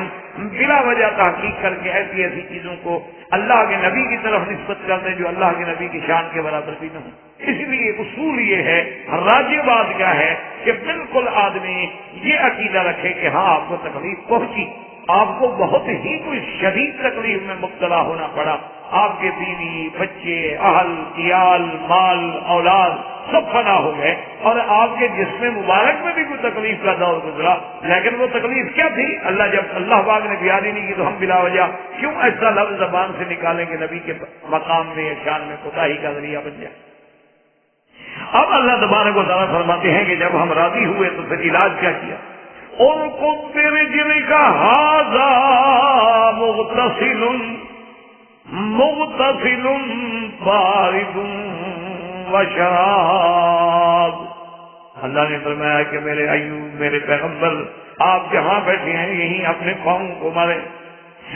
بلا وجہ تحقیق کر کے ایسی ایسی چیزوں کو اللہ کے نبی کی طرف نسبت کر دیں جو اللہ کے نبی کی شان کے برابر بھی نہ ہوں. اس لیے اصول یہ ہے، راجع بات کیا ہے کہ بالکل آدمی یہ عقیدہ رکھے کہ ہاں آپ کو تکلیف پہنچی، آپ کو بہت ہی کوئی شدید تکلیف میں مبتلا ہونا پڑا، آپ کے بیوی، بچے، اہل، عیال، مال، اولاد سب فنا ہو گئے، اور آپ کے جسم مبارک میں بھی کوئی تکلیف کا دور گزرا، لیکن وہ تکلیف کیا تھی؟ جب اللہ پاک نے بیان ہی نہیں کی تو ہم بلا وجہ کیوں ایسا لفظ زبان سے نکالیں کہ نبی کے مقام میں یا شان میں کوتاہی کا ذریعہ بن جائے. اب اللہ تبارک و تعالیٰ فرماتے ہیں کہ جب ہم راضی ہوئے تو پھر علاج کیا کیا؟ ان کو تیرے جن کا ہاذا مغتسل بارد وشراب. اللہ نے فرمایا کہ میرے ایوب، میرے پیغمبر، آپ جہاں بیٹھے ہیں یہیں اپنے پاؤں کو مارے،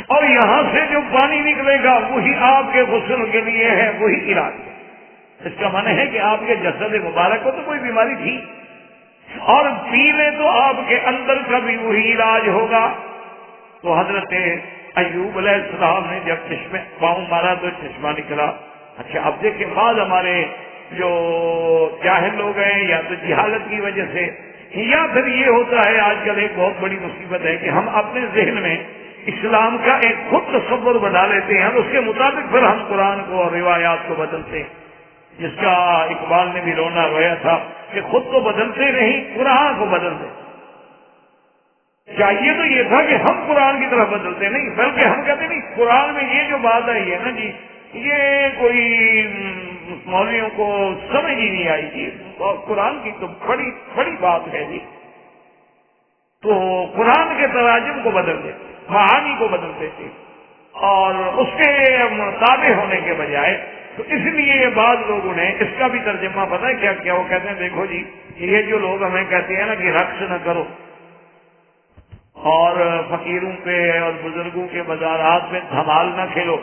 اور یہاں سے جو پانی نکلے گا وہی آپ کے غسل کے لیے ہے، وہی علاج ہے. اس کا معنی ہے کہ آپ کے جسد مبارک کو تو کوئی بیماری تھی، اور پینے تو آپ کے اندر کا بھی وہی علاج ہوگا. تو حضرت ایوب علیہ السلام نے جب چشمے پاؤں مارا تو چشمہ نکلا. اچھا اب دیکھیں بعض ہمارے جو جاہل لوگ ہیں یا تو جہالت کی وجہ سے، یا پھر یہ ہوتا ہے آج کل ایک بہت بڑی مصیبت ہے کہ ہم اپنے ذہن میں اسلام کا ایک خود تصور بنا لیتے ہیں، اور اس کے مطابق پھر ہم قرآن کو اور روایات کو بدلتے ہیں، جس کا اقبال نے بھی رونا رویا تھا کہ خود کو بدلتے نہیں، قرآن کو بدلتے. چاہیے تو یہ تھا کہ ہم قرآن کی طرف بدلتے نہیں، بلکہ ہم کہتے نہیں قرآن میں یہ جو بات آئی ہے نا جی، یہ کوئی مولویوں کو سمجھ ہی نہیں آئی جی، اور قرآن کی تو بڑی بڑی بات ہے جی. تو قرآن کے تراجم کو بدل دیتے، معانی کو بدل دیتے، اور اس کے تابع ہونے کے بجائے. تو اس لیے یہ بعض لوگوں نے اس کا بھی ترجمہ پتہ ہے کیا کیا؟ وہ کہتے ہیں دیکھو جی یہ جو لوگ ہمیں کہتے ہیں نا کہ رقص نہ کرو اور فقیروں پہ اور بزرگوں کے مزارات میں دھمال نہ کھیلو،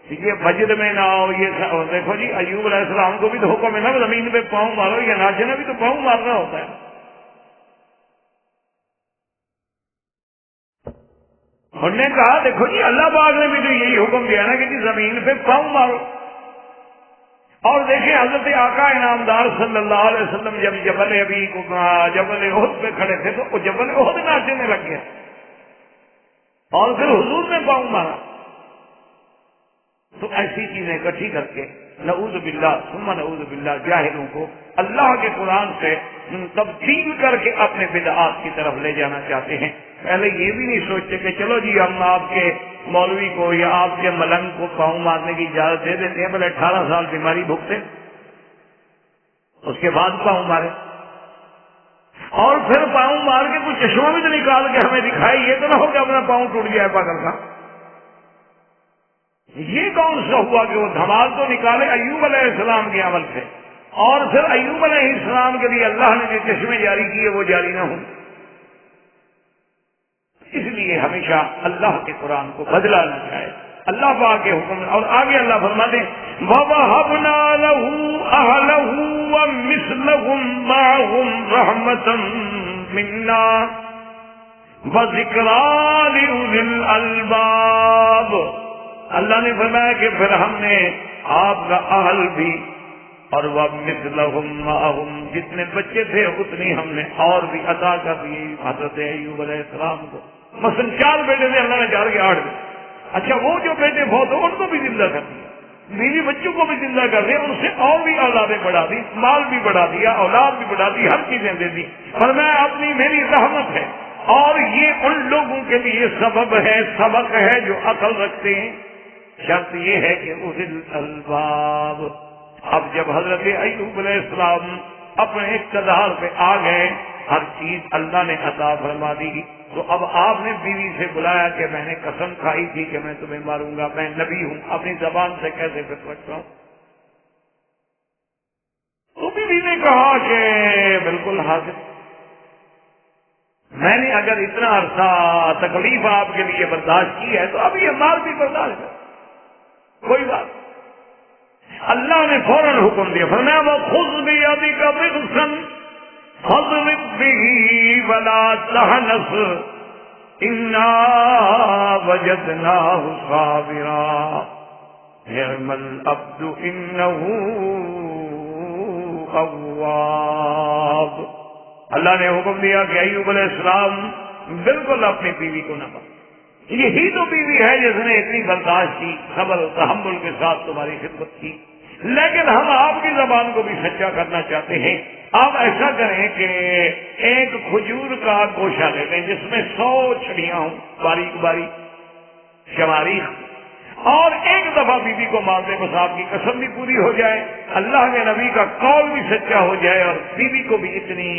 یہ بجر میں نہ آؤ، یہ دیکھو جی ایوب علیہ السلام کو بھی تو حکم ہے نا زمین پہ پاؤں مارو، یا ناچنا بھی تو پاؤں مارنا ہوتا ہے. انہوں نے کہا دیکھو جی اللہ پاک نے بھی تو یہی حکم دیا نا کہ جی زمین پہ پاؤں مارو. اور دیکھیں حضرت آقا انعامدار صلی اللہ علیہ وسلم جب جبل احد پہ کھڑے تھے تو وہ جبل احد ناچنے لگ گیا اور پھر حضور نے پاؤں مارا. تو ایسی چیزیں اکٹھی کر کے نعوذ باللہ ثم نعوذ باللہ جاہلوں کو اللہ کے قرآن سے تبدیل کر کے اپنے بدعات کی طرف لے جانا چاہتے ہیں. پہلے یہ بھی نہیں سوچتے کہ چلو جی ہم آپ کے مولوی کو یا آپ کے ملنگ کو پاؤں مارنے کی اجازت دے دیتے ہیں، پہلے 18 سال بیماری بھگتے اس کے بعد پاؤں مارے، اور پھر پاؤں مار کے کچھ چشمہ بھی تو نکال کے ہمیں دکھائے. یہ تو نہ ہو کہ اپنا پاؤں ٹوٹ گیا پاگل کا. یہ کون سا ہوا کہ وہ دھمال تو نکالے ایوب علیہ السلام کے عمل سے، اور پھر ایوب علیہ السلام کے لیے اللہ نے جو چشمے جاری کیے وہ جاری نہ ہوں. اس لیے ہمیشہ اللہ کے قرآن کو بدلانا چاہے اللہ پاک کے حکم. اور آگے اللہ فرماتے ہیں وَوَهَبْنَا لَهُ أَهْلَهُ وَمِثْلَهُمْ مَعَهُمْ رَحْمَةً مِنَّا وَذِكْرَىٰ لِأُولِي الْأَلْبَابِ. اللہ نے فرمایا کہ پھر ہم نے آپ کا اہل بھی اور وَمِثْلَهُمْ مَعَهُمْ جتنے بچے تھے اتنی ہم نے اور بھی عطا کر دی حضرت ایوب علیہ السلام کو. مثلا 4 بیٹے تھے، اللہ نے 4 کے 8 دے. اچھا وہ جو بیٹے بہت ہو ان کو بھی زندہ کر دیا، بیوی بچوں کو بھی زندہ کر دیا، ان سے اور بھی اولادیں بڑھا دی، مال بھی بڑھا دیا، اولاد بھی بڑھا دی، ہر چیزیں دے دی. اور میں اپنی میری رحمت ہے اور یہ ان لوگوں کے لیے سبب ہے، سبق ہے جو عقل رکھتے ہیں. شرط یہ ہے کہ اولی الالباب. اب جب حضرت ایوب علیہ السلام اپنے اقتدار پہ آ گئے، ہر چیز اللہ نے عطا فرما دی، تو اب آپ نے بیوی سے بلایا کہ میں نے قسم کھائی تھی کہ میں تمہیں ماروں گا، میں نبی ہوں، اپنی زبان سے کیسے پھر سکتا ہوں؟ تو بیوی نے کہا کہ بالکل حاضر. میں نے اگر اتنا عرصہ تکلیف آپ کے لیے برداشت کی ہے تو اب یہ مال بھی برداشت ہے، کوئی بات. اللہ نے فوراً حکم دیا، فرمایا وَخُذْ بِيَدِكَ ضِغْثًا فَاضْرِب بِّهِ وَلَا تَحْنَثْ إِنَّا وَجَدْنَاهُ صَابِرًا نِعْمَ الْعَبْدُ إِنَّهُ أَوَّابٌ. اللہ نے حکم دیا کہ ایوب علیہ السلام بالکل اپنی بیوی کو نہ مارو. یہی تو بیوی ہے جس نے اتنی برداشت کی، صبر و تحمل کے ساتھ تمہاری خدمت کی. لیکن ہم آپ کی زبان کو بھی سچا کرنا چاہتے ہیں. آپ ایسا کریں کہ ایک کھجور کا گوشہ لے لیں جس میں 100 چھڑیاں ہوں باریک باریک شماریخ، اور ایک دفعہ بیوی کو مار دیں، بس آپ کی قسم بھی پوری ہو جائے، اللہ کے نبی کا قول بھی سچا ہو جائے، اور بیوی کو بھی اتنی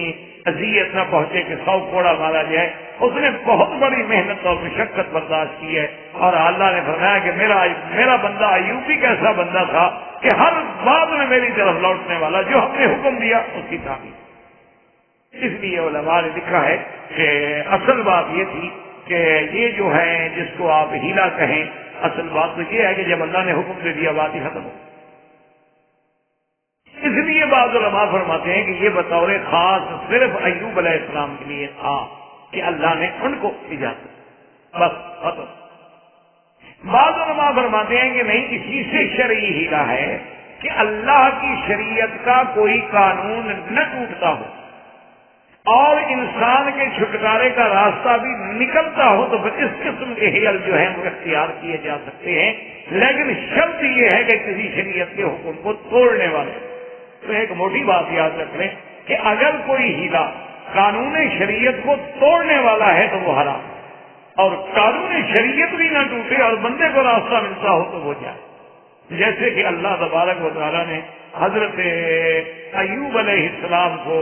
اذیت نہ پہنچے کہ 100 کوڑا مارا جائے. اس نے بہت بڑی محنت اور مشقت برداشت کی ہے، اور اللہ نے فرمایا کہ میرا بندہ ایوب بھی کیسا بندہ تھا کہ ہر بات میں میری طرف لوٹنے والا، جو ہم نے حکم دیا اس کی تعمیل. اس لیے علماء نے لکھا ہے کہ اصل بات یہ تھی کہ یہ جو ہے جس کو آپ ہیلا کہیں، اصل بات تو یہ ہے کہ جب اللہ نے حکم دے دیا بات ہی ختم ہو. اس لیے بعض علماء فرماتے ہیں کہ یہ بطور خاص صرف ایوب علیہ السلام کے لیے تھا کہ اللہ نے ان کو اجازت بس ختم. بعض علماء فرماتے ہیں کہ نہیں، اسی سے شرعی ہیلا ہے کہ اللہ کی شریعت کا کوئی قانون نہ ٹوٹتا ہو اور انسان کے چھٹکارے کا راستہ بھی نکلتا ہو، تو پھر اس قسم کے ہیل جو ہیں وہ اختیار کیے جا سکتے ہیں. لیکن شرط یہ ہے کہ کسی شریعت کے حکم کو توڑنے والے. تو ایک موٹی بات یاد رکھ لیں کہ اگر کوئی ہیلا قانون شریعت کو توڑنے والا ہے تو وہ حرام، اور قانون شریعت بھی نہ ٹوٹے اور بندے کو راستہ ملتا ہو تو وہ جائے. جیسے کہ اللہ تبارک و تعالیٰ نے حضرت ایوب علیہ السلام کو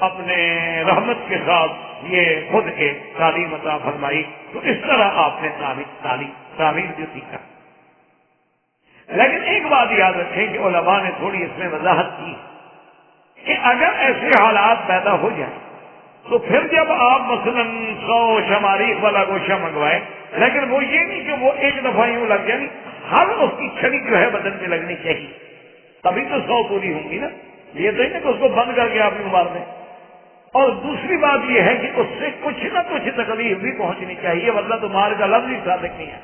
اپنے رحمت کے ساتھ یہ خود ایک تعلیم عطا فرمائی، تو اس طرح آپ نے تعلیم جو سیکھا. لیکن ایک بات یاد رکھیں کہ علماء نے تھوڑی اس میں وضاحت کی کہ اگر ایسے حالات پیدا ہو جائیں تو پھر جب آپ مثلا 100 شماریخ والا گوشہ منگوائے، لیکن وہ یہ نہیں کہ وہ ایک دفعہ یوں لگ جائے، ہر اس کی چھڑی جو ہے بدن پہ لگنی چاہیے، تبھی تو 100 پوری ہوں گی نا. یہ تو نہیں کہ اس کو بند کر کے آپ یوں مار دیں. اور دوسری بات یہ ہے کہ اس سے کچھ نہ کچھ تکلیف بھی پہنچنی چاہیے، ورنہ تو مار کا لفظ ہی صادق نہیں ہے.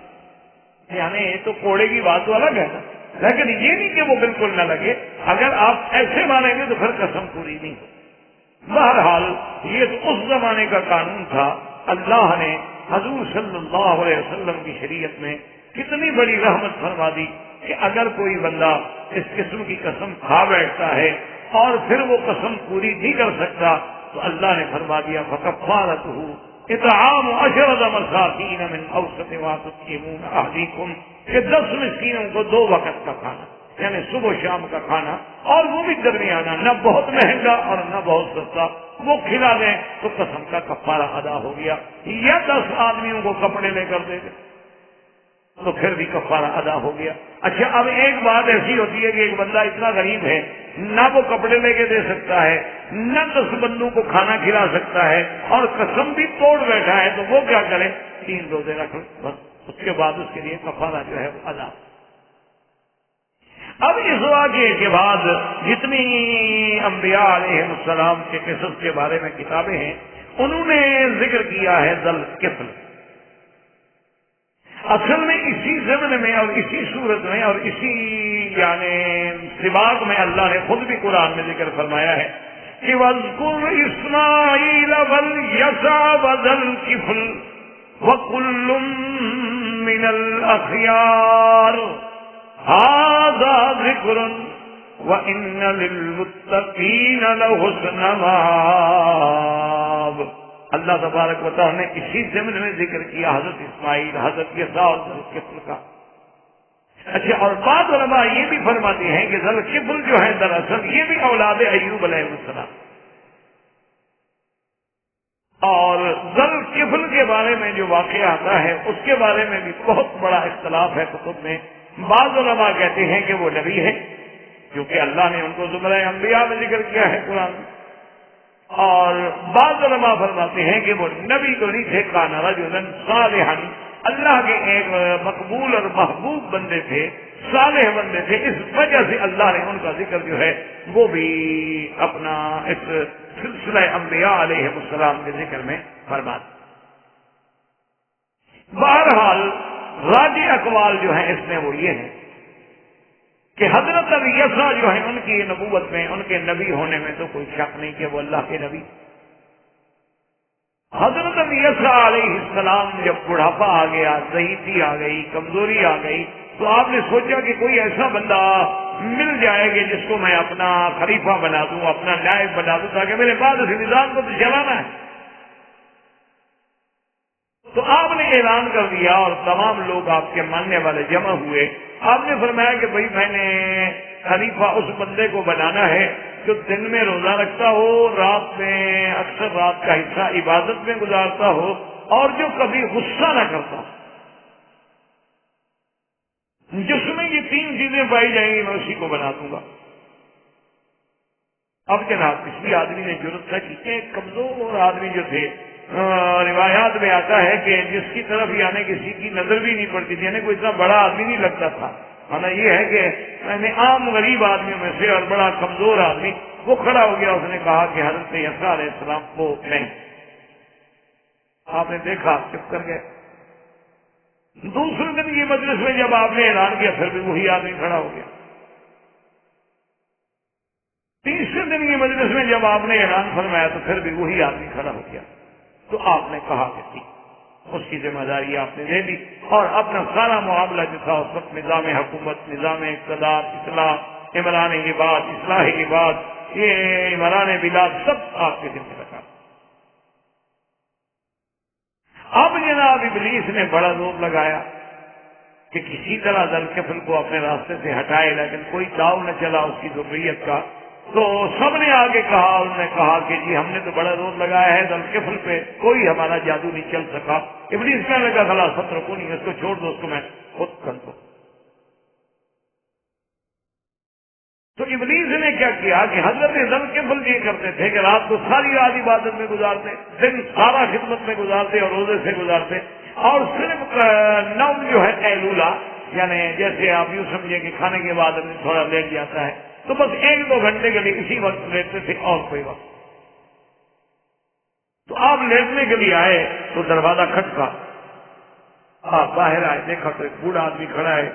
یعنی تو کوڑے کی بات تو الگ ہے نا، لیکن یہ نہیں کہ وہ بالکل نہ لگے. اگر آپ ایسے مانیں گے تو پھر قسم پوری نہیں ہو. بہرحال یہ تو اس زمانے کا قانون تھا. اللہ نے حضور صلی اللہ علیہ وسلم کی شریعت میں کتنی بڑی رحمت فرما دی کہ اگر کوئی بندہ اس قسم کی قسم کھا بیٹھتا ہے اور پھر وہ قسم پوری نہیں کر سکتا تو اللہ نے فرما دیا فَكَفَّارَتُهُ اطعام 10 مساکین من اوسط ما تطعمون اہلیکم کہ 10 مسکینوں کو 2 وقت کا کھانا یعنی صبح شام کا کھانا اور وہ بھی درمیانہ نہ بہت مہنگا اور نہ بہت سستا وہ کھلا دیں تو قسم کا کفارہ ادا ہو گیا. یا 10 آدمیوں کو کپڑے لے کر دے دیں تو پھر بھی کفارہ ادا ہو گیا. اچھا اب ایک بات ایسی ہوتی ہے کہ ایک بندہ اتنا غریب ہے نہ وہ کپڑے لے کے دے سکتا ہے نہ 10 بندوں کو کھانا کھلا سکتا ہے اور قسم بھی توڑ بیٹھا ہے تو وہ کیا کرے 3 روزے رکھ بس. اس کے بعد اس کے لیے کفارہ جو ہے وہ ادا. اب اس واقعے کے بعد جتنی انبیاء علیہ السلام کے قصص کے بارے میں کتابیں ہیں انہوں نے ذکر کیا ہے ذل کفل. اصل میں اسی ضمن میں اور اسی صورت میں اور اسی یعنی سباق میں اللہ نے خود بھی قرآن میں ذکر فرمایا ہے کہ وَاذْكُرْ إِسْمَاعِيلَ وَالْيَسَعَ وَذَا الْكِفْلِ وَكُلٌّ مِّنَ الْأَخْيَارِ هَذَا ذِكْرٌ وَإِنَّ لِلْمُتَّقِينَ لَحُسْنَ مَآبٍ. اللہ تبارک و تعالیٰ نے اسی ضمن میں ذکر کیا حضرت اسماعیل حضرت یسع اور ذوالکفل کا. اچھا اور بعض علماء یہ بھی فرماتے ہیں کہ ذوالکفل جو ہے دراصل یہ بھی اولاد ایوب علیہ السلام. اور ذوالکفل کے بارے میں جو واقعہ آتا ہے اس کے بارے میں بھی بہت بڑا اختلاف ہے کتب میں. بعض علماء کہتے ہیں کہ وہ نبی ہے کیونکہ اللہ نے ان کو زمرہ انبیاء میں ذکر کیا ہے قرآن میں. اور بعض علماء فرماتے ہیں کہ وہ نبی تو نہیں تھے کان رجلا صالحا اللہ کے ایک مقبول اور محبوب بندے تھے صالح بندے تھے. اس وجہ سے اللہ نے ان کا ذکر جو ہے وہ بھی اپنا اس سلسلہ انبیاء علیہ السلام کے ذکر میں فرما دیا. بہرحال راجح اقوال جو ہیں اس میں وہ یہ ہیں کہ حضرت یسع جو ہے ان کی نبوت میں ان کے نبی ہونے میں تو کوئی شک نہیں کہ وہ اللہ کے نبی. حضرت یسع علیہ السلام جب بڑھاپا آ گیا ضعیفی آ گئی کمزوری آ گئی تو آپ نے سوچا کہ کوئی ایسا بندہ مل جائے گا جس کو میں اپنا خلیفہ بنا دوں اپنا نائب بنا دوں تاکہ میرے بعد اس نظام کو تو چلانا ہے. تو آپ نے اعلان کر دیا اور تمام لوگ آپ کے ماننے والے جمع ہوئے. آپ نے فرمایا کہ بھائی میں نے خلیفہ اس بندے کو بنانا ہے جو دن میں روزہ رکھتا ہو رات میں اکثر رات کا حصہ عبادت میں گزارتا ہو اور جو کبھی غصہ نہ کرتا ہو. جس میں یہ 3 چیزیں پائی جائیں گی میں اسی کو بنا دوں گا. اب جناب کسی آدمی نے ضرورت تھا کہ ایک کمزور آدمی جو تھے روایات میں آتا ہے کہ جس کی طرف یعنی کسی کی نظر بھی نہیں پڑتی تھی یعنی کوئی اتنا بڑا آدمی نہیں لگتا تھا. مانا یہ ہے کہ میں عام غریب آدمیوں میں سے اور بڑا کمزور آدمی وہ کھڑا ہو گیا. اس نے کہا کہ حضرت یسع علیہ السلام کو نہیں. آپ نے دیکھا چپ کر گئے. دوسرے دن یہ مجلس میں جب آپ نے اعلان کیا پھر بھی وہی آدمی کھڑا ہو گیا. تیسرے دن یہ مجلس میں جب آپ نے اعلان فرمایا تو پھر بھی وہی آدمی کھڑا ہو گیا. تو آپ نے کہا کہ ٹھیک اس کی ذمہ داری آپ نے دے دی اور اپنا سارا معاملہ جو تھا اس وقت نظام حکومت نظام اقتدار اصلاح عمران عباد اصلاح عباد یہ عمران بلاد سب آپ کے ذمہ رکھا. اب جناب ابلیس نے بڑا زور لگایا کہ کسی طرح ذوالکفل کو اپنے راستے سے ہٹائے لیکن کوئی داؤ نہ چلا اس کی ذریت کا. تو سب نے آگے کہا انہوں نے کہا کہ جی ہم نے تو بڑا زور لگایا ہے ذوالکفل پہ کوئی ہمارا جادو نہیں چل سکا. ابلیس کہنے لگا خلاص ستر کو نہیں اس کو چھوڑ دو اس کو میں خود کر دوں. تو ابلیس نے کیا کیا کہ حضرت ذوالکفل یہ کرتے تھے کہ رات کو ساری رات عبادت میں گزارتے دن سارا خدمت میں گزارتے اور روزے سے گزارتے اور صرف نوم جو ہے قیلولہ یعنی جیسے آپ یوں سمجھے کہ کھانے کے بعد آدمی تھوڑا لیٹ جاتا ہے تو بس 1-2 گھنٹے کے لیے اسی وقت لیٹتے تھے اور کوئی وقت. تو آپ لیٹنے کے لیے آئے تو دروازہ کھٹکا. آپ باہر آئے دیکھا تو ایک بوڑھا آدمی کھڑا ہے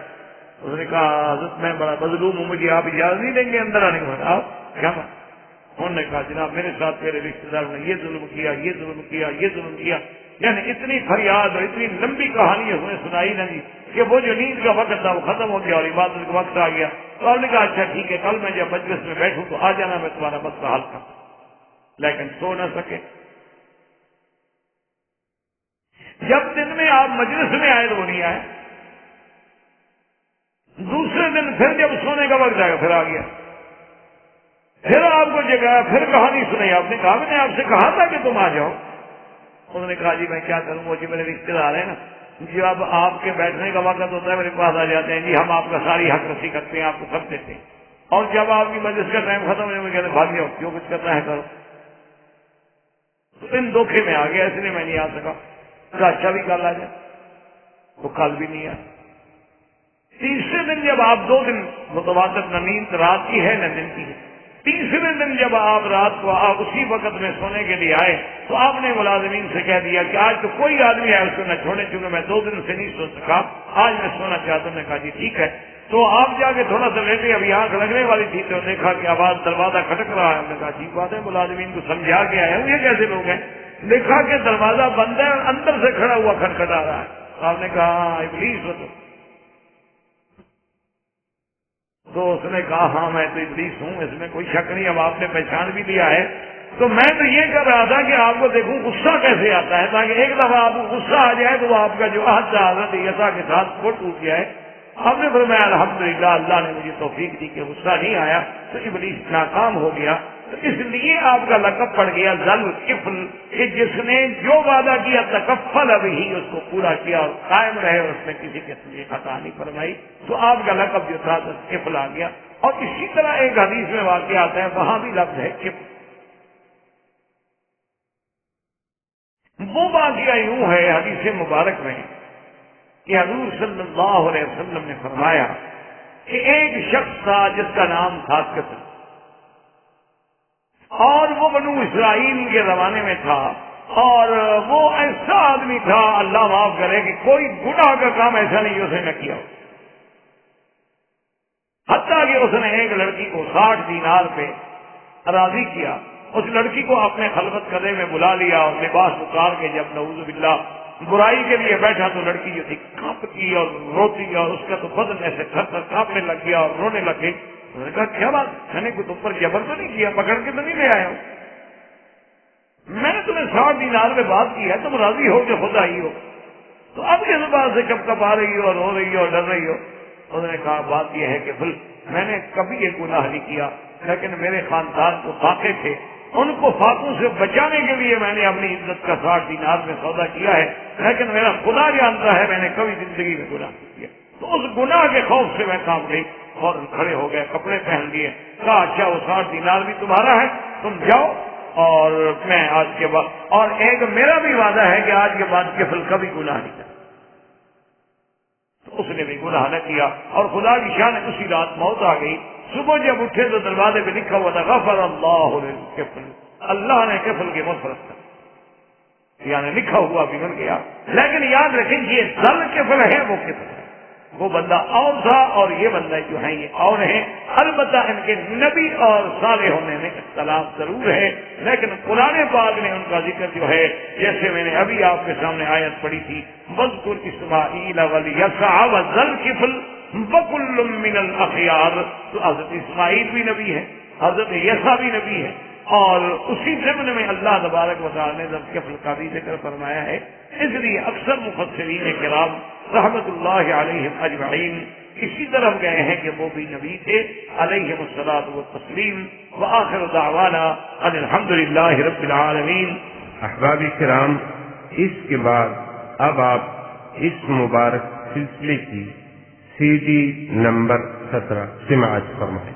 اس نے کہا حضرت میں بڑا مظلوم ہوں، مجھے آپ اجازت نہیں دیں گے اندر آنے کے بعد؟ آپ کیا بات؟ انہوں نے کہا جناب میرے ساتھ میرے رشتے داروں نے یہ ظلم کیا، یہ ظلم کیا، یہ ظلم کیا، یعنی اتنی فریاد اور اتنی لمبی کہانی اس نے سنائی نا جی کہ وہ جو نیند کا وقت تھا وہ ختم ہو گیا اور عبادت کا وقت آ گیا. تو آپ نے کہا اچھا ٹھیک ہے، کل میں جب مجلس میں بیٹھوں تو آ جانا، میں تمہارا مسئلہ حل کروں. لیکن سو نہ سکے. جب دن میں آپ مجلس میں آئے تو وہ نہیں آئے. دوسرے دن پھر جب سونے کا وقت آیا پھر آ گیا، پھر آپ کو جگایا، پھر کہانی سنائی. آپ نے کہا میں نے آپ سے کہا تھا کہ تم آ جاؤ. انہوں نے کہا جی میں کیا کروں، وہ جی میرے رشتے دار ہیں نا، جب آپ کے بیٹھنے کا وقت ہوتا ہے میرے پاس آ جاتے ہیں، جی ہم آپ کا ساری حق رسی کرتے ہیں، آپ کو سب دیتے ہیں، اور جب آپ کی مجلس کا ٹائم ختم ہونے میں کہتے ہیں بھاگ جاؤ، جو کچھ کرنا ہے کرو. تو ان دھوکے میں آ گیا، اس لیے میں نہیں آ سکا. اچھا بھی کل آ جائے، وہ کل بھی نہیں آیا. تیسرے دن جب آپ 2 دن متواتر نہ نیند رات کی ہے نہ دن کی ہے، تیسرے دن جب آپ رات کو آپ اسی وقت میں سونے کے لیے آئے تو آپ نے ملازمین سے کہہ دیا کہ آج تو کوئی آدمی ہے اس کو نہ چھوڑے، چونکہ میں 2 دن سے نہیں سو سکا، آج میں سونا چاہتا ہوں. نے کہا جی ٹھیک ہے. تو آپ جا کے تھوڑا سا لیٹے، ابھی آنکھ لگنے والی تھی تو دیکھا کہ آواز دروازہ کھٹک رہا ہے. ہم نے کہا ٹھیک بات ہے، ملازمین کو سمجھا کے آئے ہوں یہ کیسے لوگ ہیں. دیکھا کہ دروازہ بند ہے اور اندر سے کھڑا ہوا کھٹکھٹا رہا ہے. آپ نے کہا ابلیس ہو تو اس نے کہا ہاں میں تو ابلیس ہوں، اس میں کوئی شک نہیں. اب آپ نے پہچان بھی لیا ہے تو میں تو یہ کر رہا تھا کہ آپ کو دیکھوں غصہ کیسے آتا ہے، تاکہ ایک دفعہ آپ کو غصہ آ جائے تو وہ آپ کا جو عہد تھا حضرت عیسیٰ کے ساتھ وہ ٹوٹ جائے. آپ نے فرمایا الحمدللہ اللہ نے مجھے توفیق دی کہ غصہ نہیں آیا تو ابلیس ناکام ہو گیا. تو اس لیے آپ کا لقب پڑ گیا ذل کفل، کہ جس نے جو وعدہ کیا تکفل ابھی اس کو پورا کیا اور قائم رہے اور اس نے کسی قسم کی خطا نہیں فرمائی. تو آپ کا لقب جو تھا کفل آ گیا. اور اسی طرح ایک حدیث میں واقعہ آتا ہے، وہاں بھی لفظ ہے کفل. وہ واقعہ یوں ہے حدیث مبارک میں کہ حضور صلی اللہ علیہ وسلم نے فرمایا کہ ایک شخص تھا جس کا نام تھا کفل، اور وہ بنو اسرائیل کے زمانے میں تھا، اور وہ ایسا آدمی تھا اللہ معاف کرے کہ کوئی گناہ کا کام ایسا نہیں اس نے نہ کیا. حتیٰ کہ اس نے ایک لڑکی کو 60 دینار پہ راضی کیا. اس لڑکی کو اپنے خلوت کدے میں بلا لیا اور لباس اتار کے جب نعوذ باللہ برائی کے لیے بیٹھا تو لڑکی جو تھی کانپتی اور روتی اور اس کا تو بدن ایسے تھر تھر کانپنے لگ گیا اور رونے لگے. انہوں نے کہا کیا بات، میں نے کوئی تم پر جبر تو نہیں کیا، پکڑ کے تو نہیں لے آیا ہوں، میں نے تمہیں 60 دینار میں بات کی ہے، تم راضی ہو کہ خود آئی ہو، تو اب کس بات سے کب کب آ رہی ہو اور رو رہی ہو اور ڈر رہی ہو. انہوں نے کہا بات یہ ہے کہ میں نے کبھی یہ گناہ نہیں کیا، لیکن میرے خاندان کو فاقے تھے، ان کو فاقوں سے بچانے کے لیے میں نے اپنی عزت کا 60 دینار میں سودا کیا ہے، لیکن میرا خدا جانتا ہے میں نے کبھی زندگی میں گناہ نہیں کیا. تو اس گناہ کے خوف سے میں کام گئی، فوراً کھڑے ہو گئے، کپڑے پہن لیے، کہا اچھا وہ 60 دینار بھی تمہارا ہے، تم جاؤ اور میں آج کے بعد، اور ایک میرا بھی وعدہ ہے کہ آج کے بعد کفل کبھی گناہ نہیں کرتا. تو اس نے بھی گناہ نہ کیا اور خدا کی شان اسی رات موت آ گئی. صبح جب اٹھے تو دروازے پہ لکھا ہوا تھا غفر اللہ للکفل، اللہ نے کفل کی مغفرت کر، یعنی لکھا ہوا بگڑ گیا. لیکن یاد رکھیں یہ ذل کفل ہے، وہ کفل ہے، وہ بندہ اور تھا اور یہ بندہ جو ہے یہ اور ہیں. البتہ ان کے نبی اور صالح ہونے میں اختلاف ضرور ہے، لیکن قرآن پاک نے ان کا ذکر جو ہے جیسے میں نے ابھی آپ کے سامنے آیت پڑھی تھی وَاذْكُرْ إِسْمَاعِيلَ وَالْيَسَعَ وَذَا الْكِفْلِ وَكُلٌّ مِّنَ الْأَخْيَارِ. تو حضرت اسماعیل بھی نبی ہے، حضرت یسع بھی نبی ہے، اور اسی ضمن میں اللہ تبارک و تعالی نے ذوالکفل کا بھی ذکر فرمایا ہے. اس لیے اکثر مفسرین کرام رحمت اللہ علیہم اجمعین اسی طرف گئے ہیں کہ وہ بھی نبی تھے علیہم الصلاۃ والتسلیم. وآخر دعوانا ان الحمد للہ رب العالمین. احباب کرام، اس کے بعد اب آپ اس مبارک سلسلے کی CD نمبر 17 سماعت فرمائیں.